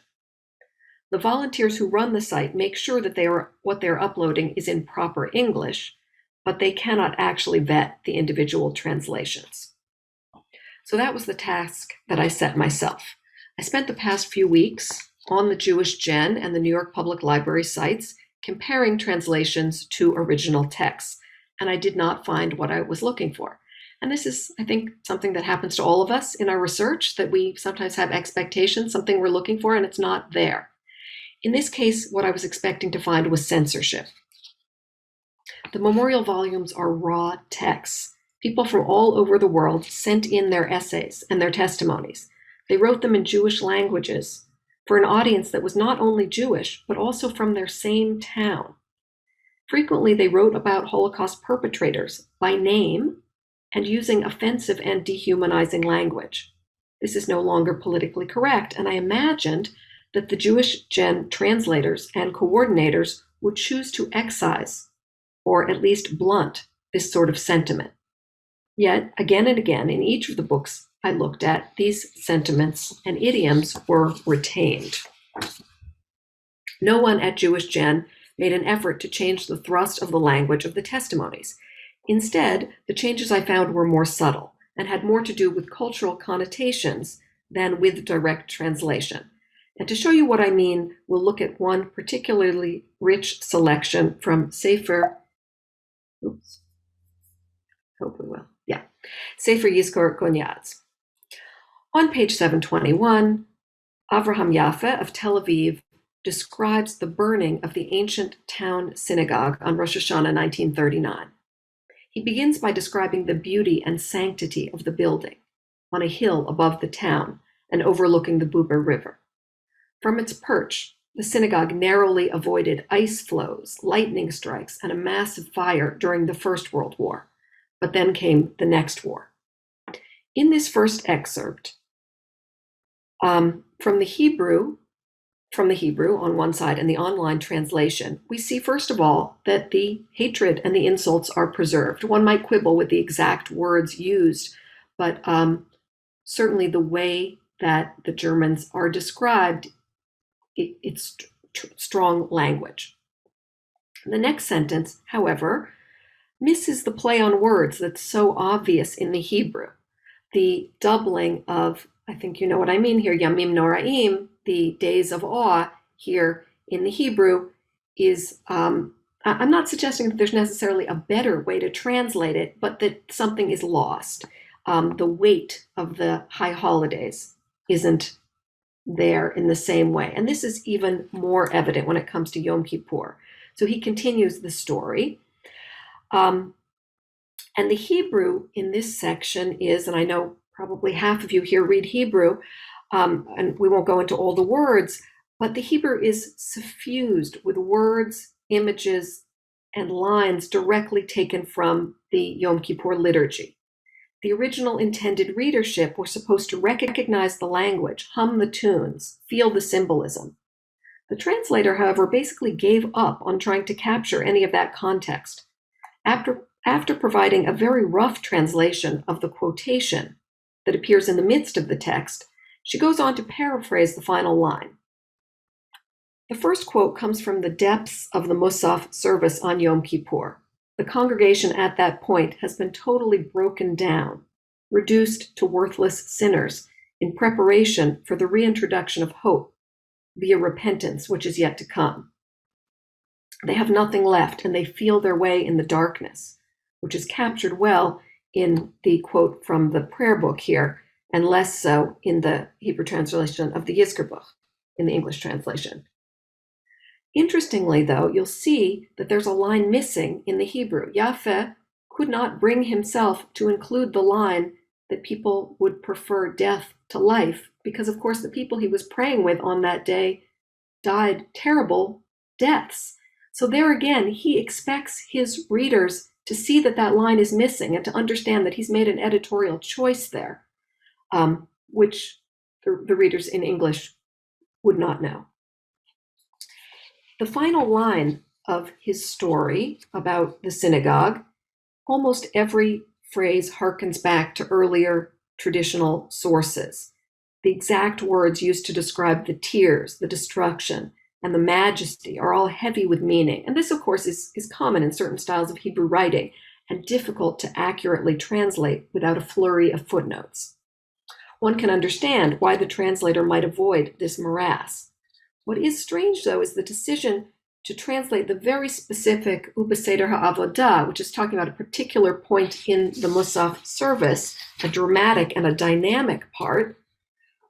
The volunteers who run the site make sure that what they're uploading is in proper English, but they cannot actually vet the individual translations. So that was the task that I set myself. I spent the past few weeks on the Jewish Gen and the New York Public Library sites comparing translations to original texts, and I did not find what I was looking for. And this is, I think, something that happens to all of us in our research, that we sometimes have expectations, something we're looking for, and it's not there. In this case, what I was expecting to find was censorship. The memorial volumes are raw texts. People from all over the world sent in their essays and their testimonies. They wrote them in Jewish languages for an audience that was not only Jewish, but also from their same town. Frequently, they wrote about Holocaust perpetrators by name and using offensive and dehumanizing language. This is no longer politically correct, and I imagined that the Jewish Gen translators and coordinators would choose to excise, or at least blunt, this sort of sentiment. Yet, again and again, in each of the books I looked at, these sentiments and idioms were retained. No one at Jewish Gen made an effort to change the thrust of the language of the testimonies. Instead, the changes I found were more subtle and had more to do with cultural connotations than with direct translation. And to show you what I mean, we'll look at one particularly rich selection from Sefer Yizkor Gonyadz. On page 721, Avraham Yaffe of Tel Aviv describes the burning of the ancient town synagogue on Rosh Hashanah 1939. He begins by describing the beauty and sanctity of the building on a hill above the town and overlooking the Buber River. From its perch, the synagogue narrowly avoided ice flows, lightning strikes, and a massive fire during the First World War. But then came the next war. In this first excerpt, From the Hebrew on one side and the online translation, we see, first of all, that the hatred and the insults are preserved. One might quibble with the exact words used, but certainly the way that the Germans are described, it's strong language. The next sentence, however, misses the play on words that's so obvious in the Hebrew. The doubling of, I think you know what I mean here, Yamim Noraim, the days of awe here in the Hebrew is, I'm not suggesting that there's necessarily a better way to translate it, but that something is lost. The weight of the high holidays isn't there in the same way. And this is even more evident when it comes to Yom Kippur. So he continues the story. And the Hebrew in this section is, and I know probably half of you here read Hebrew, and we won't go into all the words, but the Hebrew is suffused with words, images, and lines directly taken from the Yom Kippur liturgy. The original intended readership were supposed to recognize the language, hum the tunes, feel the symbolism. The translator, however, basically gave up on trying to capture any of that context. After providing a very rough translation of the quotation that appears in the midst of the text, she goes on to paraphrase the final line. The first quote comes from the depths of the Musaf service on Yom Kippur. The congregation at that point has been totally broken down, reduced to worthless sinners in preparation for the reintroduction of hope via repentance, which is yet to come. They have nothing left, and they feel their way in the darkness, which is captured well in the quote from the prayer book here, and less so in the Hebrew translation of the Yizkor, in the English translation. Interestingly, though, you'll see that there's a line missing in the Hebrew. Yafeh could not bring himself to include the line that people would prefer death to life, because, of course, the people he was praying with on that day died terrible deaths. So there again, he expects his readers to see that that line is missing and to understand that he's made an editorial choice there, which the readers in English would not know. The final line of his story about the synagogue, almost every phrase harkens back to earlier traditional sources. The exact words used to describe the tears, the destruction, and the majesty are all heavy with meaning. And this, of course, is common in certain styles of Hebrew writing and difficult to accurately translate without a flurry of footnotes. One can understand why the translator might avoid this morass. What is strange, though, is the decision to translate the very specific Ubeseder HaAvodah, which is talking about a particular point in the Musaf service, a dramatic and a dynamic part,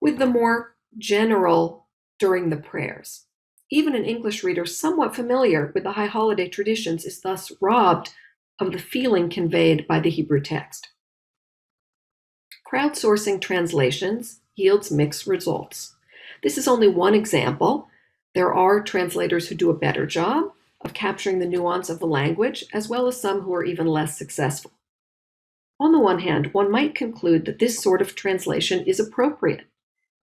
with the more general during the prayers. Even an English reader somewhat familiar with the high holiday traditions is thus robbed of the feeling conveyed by the Hebrew text. Crowdsourcing translations yields mixed results. This is only one example. There are translators who do a better job of capturing the nuance of the language, as well as some who are even less successful. On the one hand, one might conclude that this sort of translation is appropriate.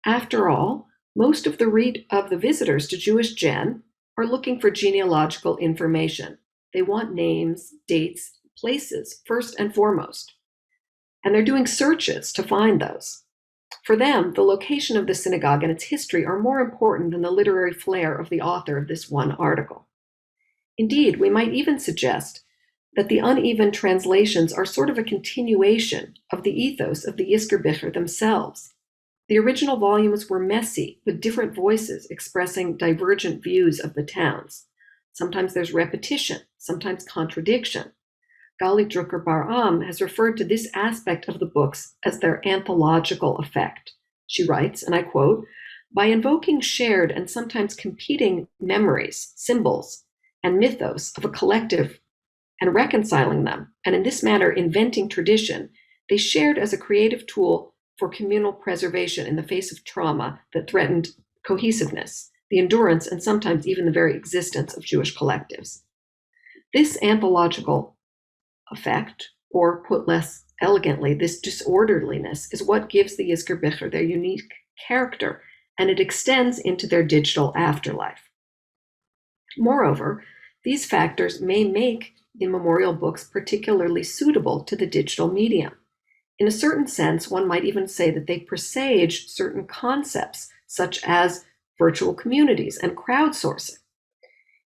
After all, most of the visitors to Jewish Gen are looking for genealogical information. They want names, dates, places, first and foremost. And they're doing searches to find those. For them, the location of the synagogue and its history are more important than the literary flair of the author of this one article. Indeed, we might even suggest that the uneven translations are sort of a continuation of the ethos of the Yizkor themselves. The original volumes were messy, with different voices expressing divergent views of the towns. Sometimes there's repetition, sometimes contradiction. Gali Drucker Bar-Am has referred to this aspect of the books as their anthological effect. She writes, and I quote, "By invoking shared and sometimes competing memories, symbols, and mythos of a collective and reconciling them, and in this manner inventing tradition, they shared as a creative tool for communal preservation in the face of trauma that threatened cohesiveness, the endurance, and sometimes even the very existence of Jewish collectives." This anthological effect, or put less elegantly, this disorderliness, is what gives the Yizkor their unique character, and it extends into their digital afterlife. Moreover, these factors may make the memorial books particularly suitable to the digital medium. In a certain sense, one might even say that they presage certain concepts, such as virtual communities and crowdsourcing.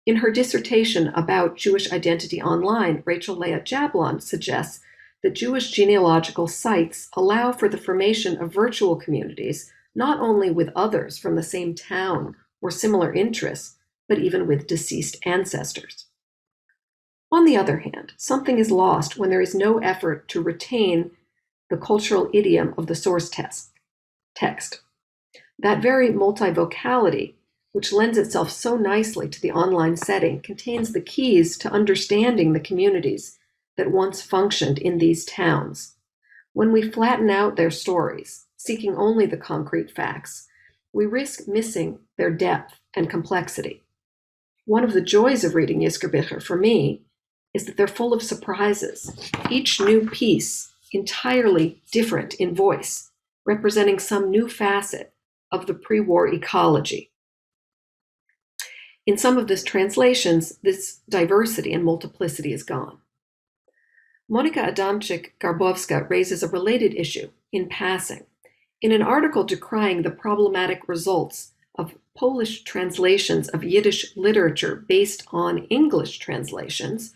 In her dissertation about Jewish identity online, Rachel Leah Jablon suggests that Jewish genealogical sites allow for the formation of virtual communities, not only with others from the same town or similar interests, but even with deceased ancestors. On the other hand, something is lost when there is no effort to retain the cultural idiom of the source text. That very multivocality, which lends itself so nicely to the online setting, contains the keys to understanding the communities that once functioned in these towns. When we flatten out their stories, seeking only the concrete facts, we risk missing their depth and complexity. One of the joys of reading Yizkor for me is that they're full of surprises, each new piece entirely different in voice, representing some new facet of the pre-war ecology. In some of these translations, this diversity and multiplicity is gone. Monika Adamczyk-Garbowska raises a related issue in passing. In an article decrying the problematic results of Polish translations of Yiddish literature based on English translations,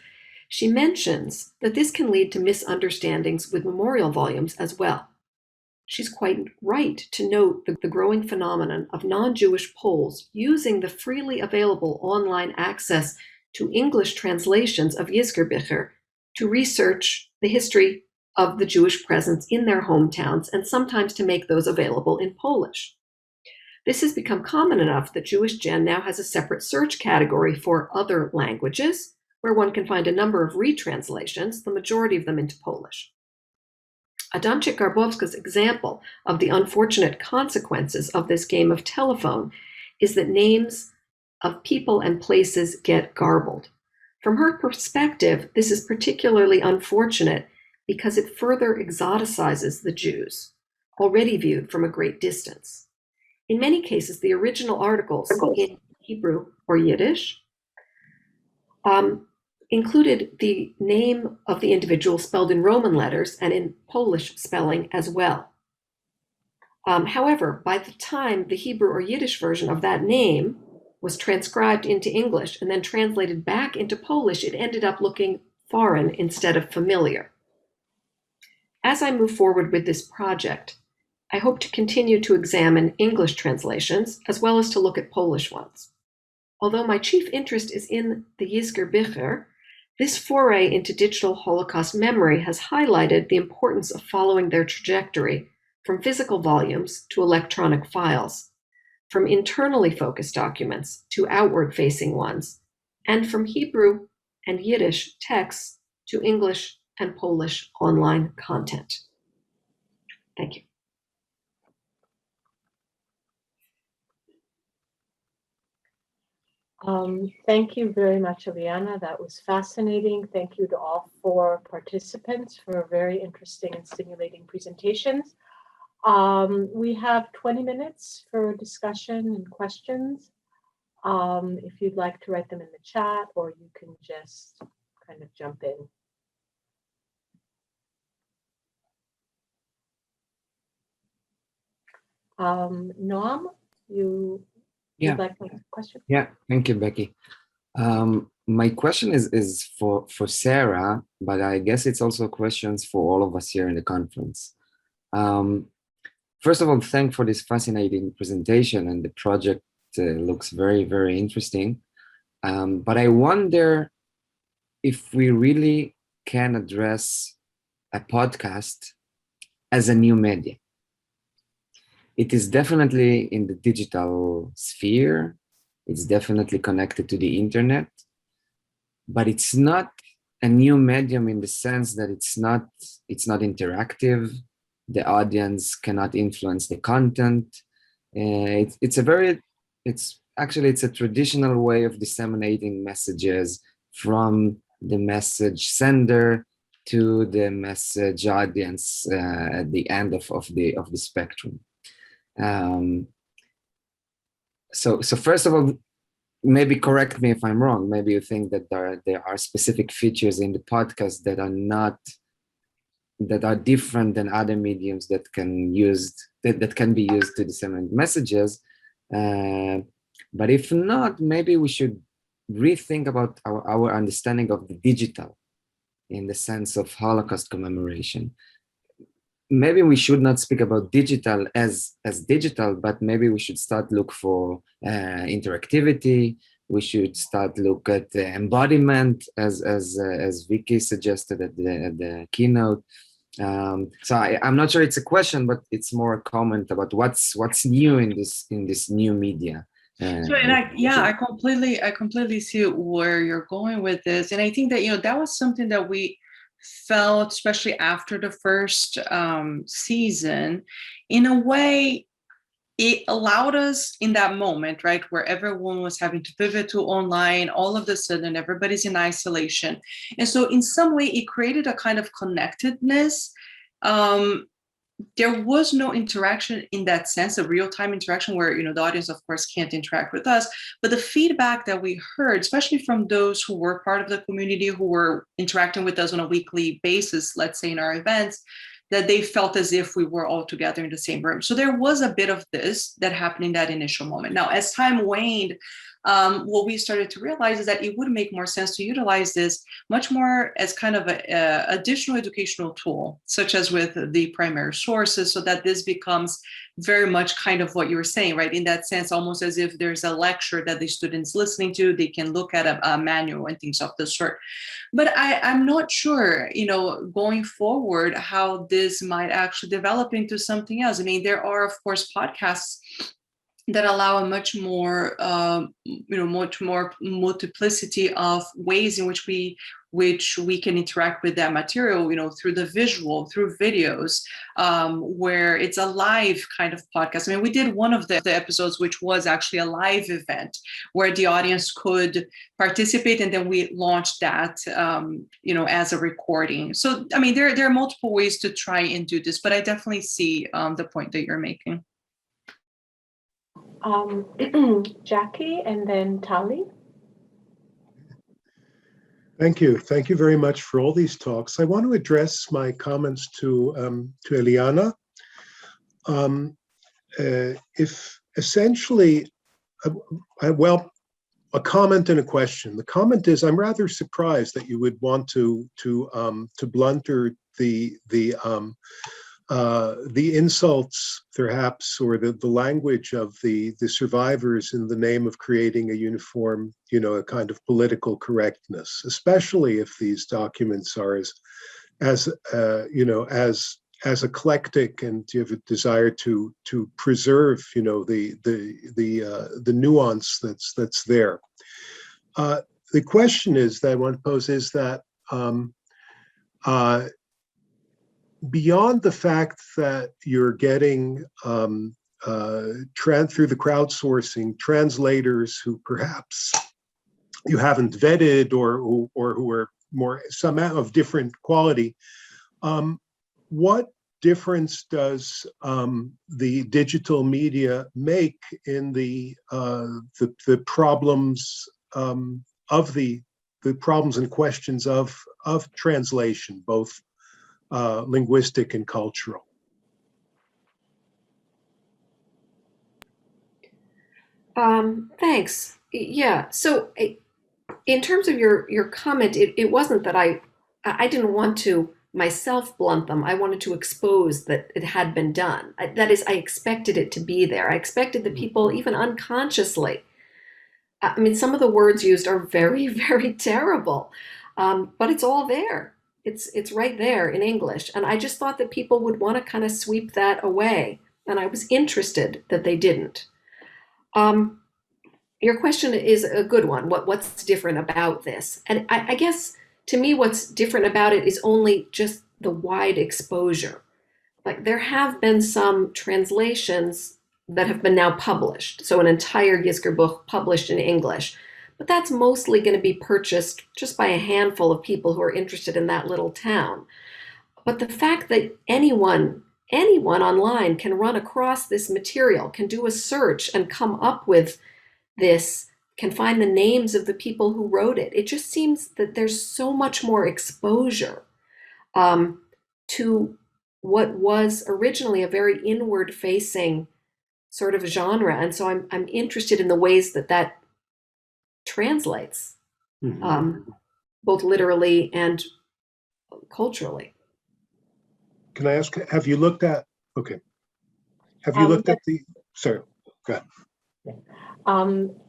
she mentions that this can lead to misunderstandings with memorial volumes as well. She's quite right to note the growing phenomenon of non-Jewish Poles using the freely available online access to English translations of Yizkor to research the history of the Jewish presence in their hometowns and sometimes to make those available in Polish. This has become common enough that Jewish Gen now has a separate search category for other languages, where one can find a number of retranslations, the majority of them into Polish. Adamczyk-Garbowska's example of the unfortunate consequences of this game of telephone is that names of people and places get garbled. From her perspective, this is particularly unfortunate because it further exoticizes the Jews, already viewed from a great distance. In many cases, the original articles in Hebrew or Yiddish included the name of the individual spelled in Roman letters and in Polish spelling as well. However, by the time the Hebrew or Yiddish version of that name was transcribed into English and then translated back into Polish, it ended up looking foreign instead of familiar. As I move forward with this project, I hope to continue to examine English translations as well as to look at Polish ones. Although my chief interest is in the Yizkor, this foray into digital Holocaust memory has highlighted the importance of following their trajectory from physical volumes to electronic files, from internally focused documents to outward-facing ones, and from Hebrew and Yiddish texts to English and Polish online content. Thank you. Thank you very much, Eliyana. That was fascinating. Thank you to all 4 participants for very interesting and stimulating presentations. We have 20 minutes for discussion and questions. If you'd like to write them in the chat, or you can just kind of jump in. Noam, you'd like to ask a question? Yeah, thank you, Becky. My question is for Sarah, but I guess it's also questions for all of us here in the conference. First of all, thanks for this fascinating presentation, and the project looks very, very interesting. But I wonder if we really can address a podcast as a new media. It is definitely in the digital sphere. It's definitely connected to the internet, but it's not a new medium in the sense that it's not interactive. The audience cannot influence the content. It's a traditional way of disseminating messages from the message sender to the message audience at the end of the spectrum. So first of all, maybe correct me if I'm wrong. Maybe you think that there are specific features in the podcast that are different than other mediums that can be used to disseminate messages. But if not, maybe we should rethink about our understanding of the digital in the sense of Holocaust commemoration. Maybe we should not speak about digital as digital, but maybe we should start look for interactivity. We should start look at the embodiment, as Vicky suggested at the keynote. So I'm not sure it's a question, but it's more a comment about what's new in this new media. So, and I completely see where you're going with this, and I think that that was something that we felt, especially after the first season. In a way, it allowed us in that moment, right, where everyone was having to pivot to online, all of a sudden everybody's in isolation, and so in some way it created a kind of connectedness. There was no interaction in that sense of real-time interaction where the audience of course can't interact with us, but the feedback that we heard, especially from those who were part of the community, who were interacting with us on a weekly basis, let's say in our events, that they felt as if we were all together in the same room. So there was a bit of this that happened in that initial moment. Now, as time waned, what we started to realize is that it would make more sense to utilize this much more as kind of a additional educational tool, such as with the primary sources, so that this becomes very much kind of what you were saying, right? In that sense, almost as if there's a lecture that the student's listening to, they can look at a manual and things of the sort. But I'm not sure, going forward, how this might actually develop into something else. I mean, there are, of course, podcasts that allow a much more multiplicity of ways in which we can interact with that material, through the visual, through videos, where it's a live kind of podcast. I mean, we did one of the episodes, which was actually a live event where the audience could participate, and then we launched that, as a recording. So, I mean, there are multiple ways to try and do this, but I definitely see the point that you're making. Jackie and then Tali. Thank you. Thank you very much for all these talks. I want to address my comments to Eliyana. If essentially, a comment and a question. The comment is, I'm rather surprised that you would want to blunter the insults, perhaps, or the language of the survivors in the name of creating a uniform, a kind of political correctness, especially if these documents are as eclectic, and you have a desire to preserve, the nuance that's there. The question is that I want to pose is that beyond the fact that you're getting through the crowdsourcing translators who perhaps you haven't vetted or who are more some of different quality, what difference does the digital media make in the problems of the problems and questions of translation, both linguistic and cultural? Thanks. Yeah. So in terms of your comment, it wasn't that I didn't want to myself blunt them. I wanted to expose that it had been done. That is, I expected it to be there. I expected that people, even unconsciously, I mean, some of the words used are very, very terrible, but it's all there. It's right there in English. And I just thought that people would want to kind of sweep that away. And I was interested that they didn't. Your question is a good one. What's different about this? And I guess to me, what's different about it is only just the wide exposure. Like, there have been some translations that have been now published. So an entire Yizkor book published in English. But that's mostly going to be purchased just by a handful of people who are interested in that little town. But the fact that anyone anyone online can run across this material, can do a search and come up with this, can find the names of the people who wrote it. It just seems that there's so much more exposure to what was originally a very inward-facing sort of genre. And so I'm interested in the ways that that translates, both literally and culturally. Can I ask, have you looked at, have you looked at the, sorry, go ahead.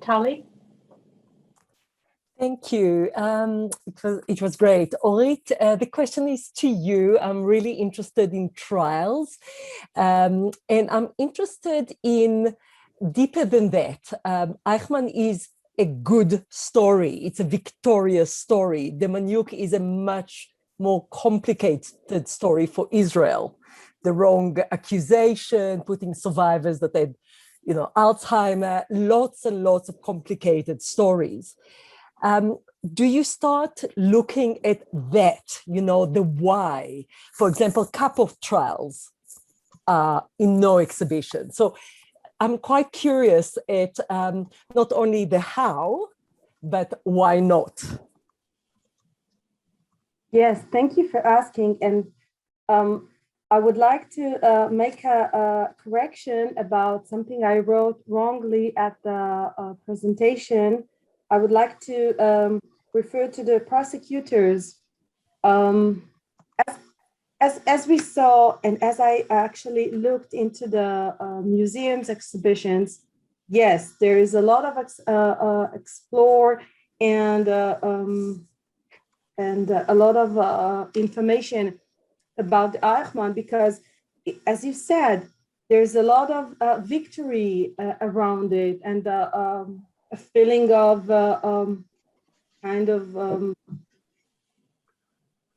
Tali? Thank you. It was great. Orit, the question is to you. I'm really interested in trials, and I'm interested in deeper than that. Eichmann is a good story. It's a victorious story. Demjanjuk is a much more complicated story for Israel. The wrong accusation, putting survivors that had, Alzheimer, lots and lots of complicated stories. Do you start looking at that, the why? For example, Katav trials in no exhibition. So I'm quite curious at not only the how, but why not? Yes, thank you for asking. And I would like to make a correction about something I wrote wrongly at the presentation. I would like to refer to the prosecutors. As we saw, and as I actually looked into the museum's exhibitions, yes, there is a lot of explore and a lot of information about Eichmann, because, as you said, there's a lot of victory around it, and a feeling of kind of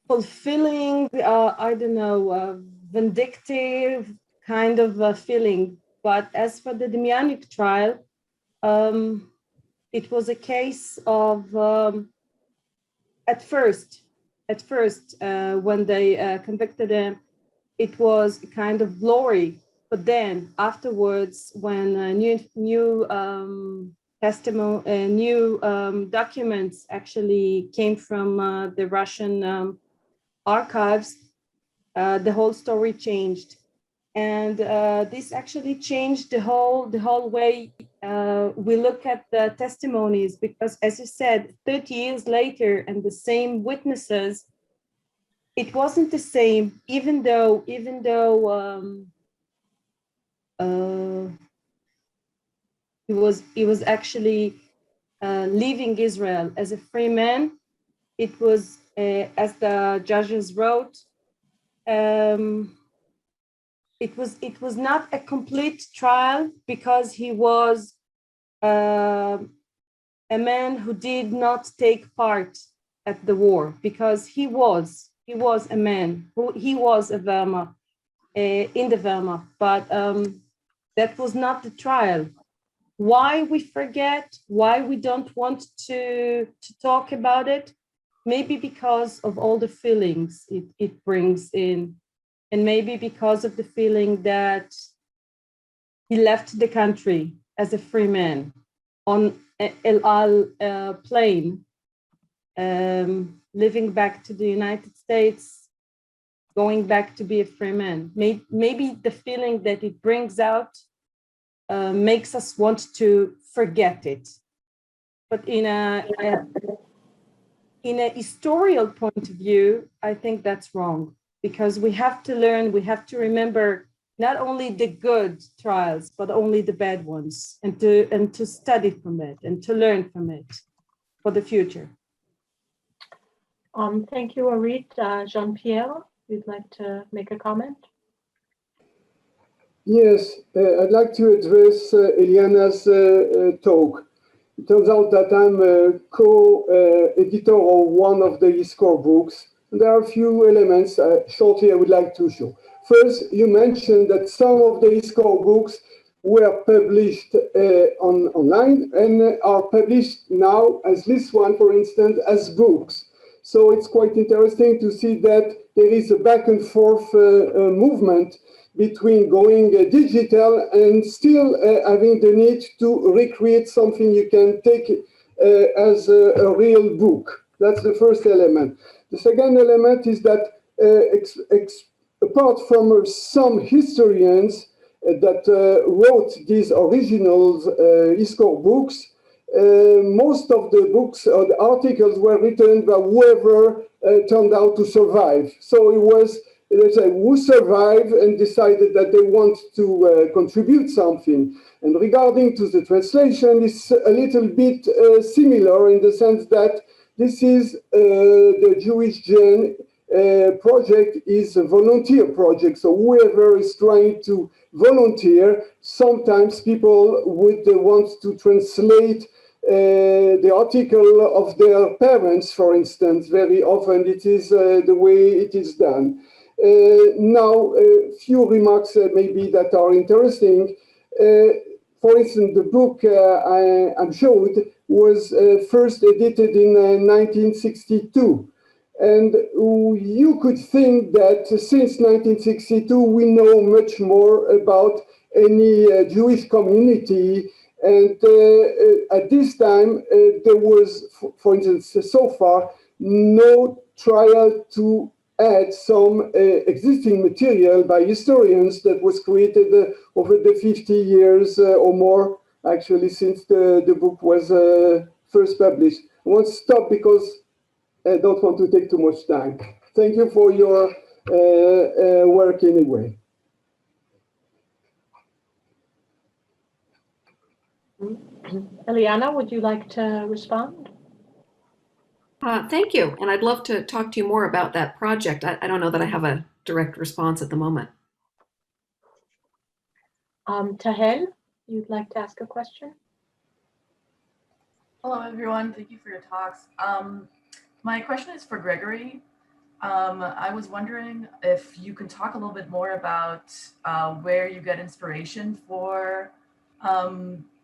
fulfilling, vindictive kind of feeling. But as for the Demjanjuk trial, it was a case of, at first, when they convicted him, it was a kind of glory. But then afterwards, when new documents actually came from the Russian archives, the whole story changed, and this actually changed the whole way we look at the testimonies. Because, as you said, 30 years later, and the same witnesses, it wasn't the same. Even though he was actually leaving Israel as a free man. It was, as the judges wrote, it was not a complete trial, because he was a man who did not take part at the war, because he was a man he was a Wehrmacht, in the Wehrmacht, but that was not the trial. Why we forget, why we don't want to talk about it? Maybe because of all the feelings it brings in, and maybe because of the feeling that he left the country as a free man on El Al plane, living back to the United States, going back to be a free man. Maybe the feeling that it brings out makes us want to forget it. But in a historical point of view, I think that's wrong, because we have to learn, we have to remember not only the good trials, but only the bad ones, and to study from it and to learn from it for the future. Thank you, Orit. Jean-Pierre, you'd like to make a comment? Yes, I'd like to address Eliyana's talk. It turns out that I'm a co-editor of one of the score books. And there are a few elements shortly I would like to show. First, you mentioned that some of the score books were published online and are published now, as this one, for instance, as books. So it's quite interesting to see that there is a back and forth movement between going digital and still having the need to recreate something you can take as a real book. That's the first element. The second element is that apart from some historians that wrote these original ISCOR books, most of the books or the articles were written by whoever turned out to survive. So it was, let's say, who survived and decided that they want to contribute something. And regarding to the translation, it's a little bit similar in the sense that this is the Jewish Gen project is a volunteer project. So whoever is trying to volunteer, sometimes people would want to translate the article of their parents, for instance. Very often it is the way it is done. Now, a few remarks maybe that are interesting. For instance, the book I showed was first edited in 1962. And you could think that since 1962, we know much more about any Jewish community. And at this time, there was, for instance, so far, no trial to add some existing material by historians that was created over the 50 years or more, actually, since the book was first published. I want to stop because I don't want to take too much time. Thank you for your work anyway. Eliyana, would you like to respond? Thank you. And I'd love to talk to you more about that project. I don't know that I have a direct response at the moment. Tahel, you'd like to ask a question? Hello, everyone. Thank you for your talks. My question is for Gregory. I was wondering if you can talk a little bit more about where you get inspiration for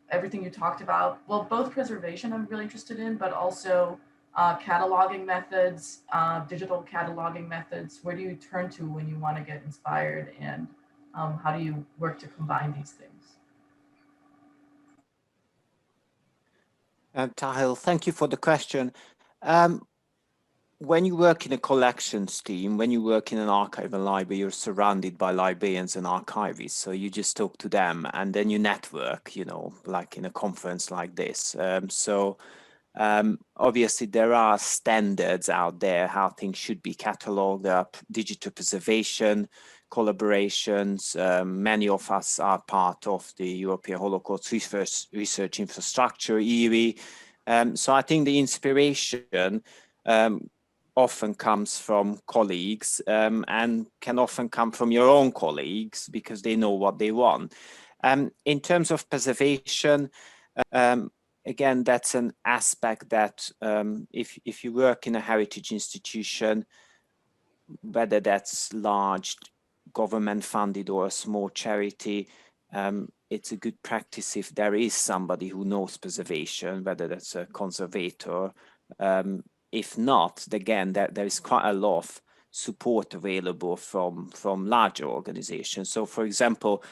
everything you talked about. Well, both preservation I'm really interested in, but also cataloging methods, digital cataloging methods. Where do you turn to when you want to get inspired, and how do you work to combine these things? Tahil, thank you for the question. When you work in a collections team, when you work in an archive and library, you're surrounded by librarians and archivists. So you just talk to them and then you network, you know, like in a conference like this. Obviously, there are standards out there how things should be cataloged. There are digital preservation collaborations. Many of us are part of the European Holocaust Research Infrastructure, ERI. So I think the inspiration often comes from colleagues and can often come from your own colleagues because they know what they want. In terms of preservation, again, that's an aspect that if you work in a heritage institution, whether that's large government funded or a small charity, it's a good practice if there is somebody who knows preservation, whether that's a conservator. If not, again, there is quite a lot of support available from larger organizations. So, for example,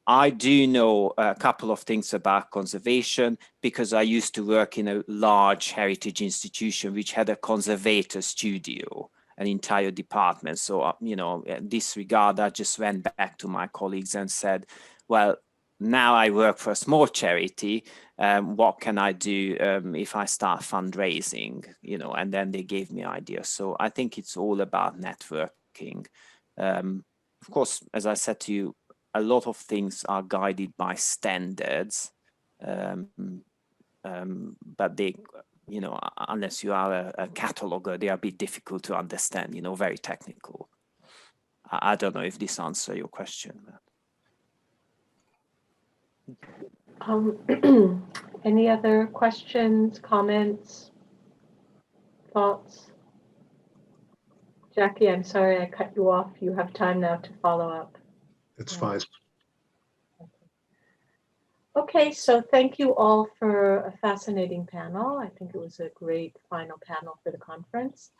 I do know a couple of things about conservation because I used to work in a large heritage institution which had a conservator studio, an entire department. So, you know, in this regard, I just went back to my colleagues and said, well, now I work for a small charity. What can I do if I start fundraising? You know, and then they gave me ideas. So I think it's all about networking. Of course, as I said to you, a lot of things are guided by standards, but they, you know, unless you are a cataloger, they are a bit difficult to understand. You know, very technical. I don't know if this answers your question. Any other questions, comments, thoughts? Jackie, I'm sorry I cut you off. You have time now to follow up. It's fine. Okay, so thank you all for a fascinating panel. I think it was a great final panel for the conference.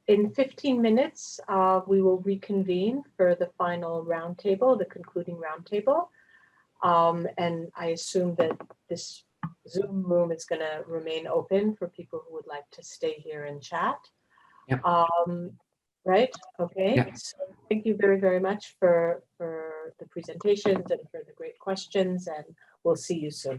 In 15 minutes, we will reconvene for the final roundtable, the concluding roundtable. And I assume that this Zoom room is going to remain open for people who would like to stay here and chat. Yep. Right? Okay. Yep. So thank you very, very much for the presentations and for the great questions, and we'll see you soon.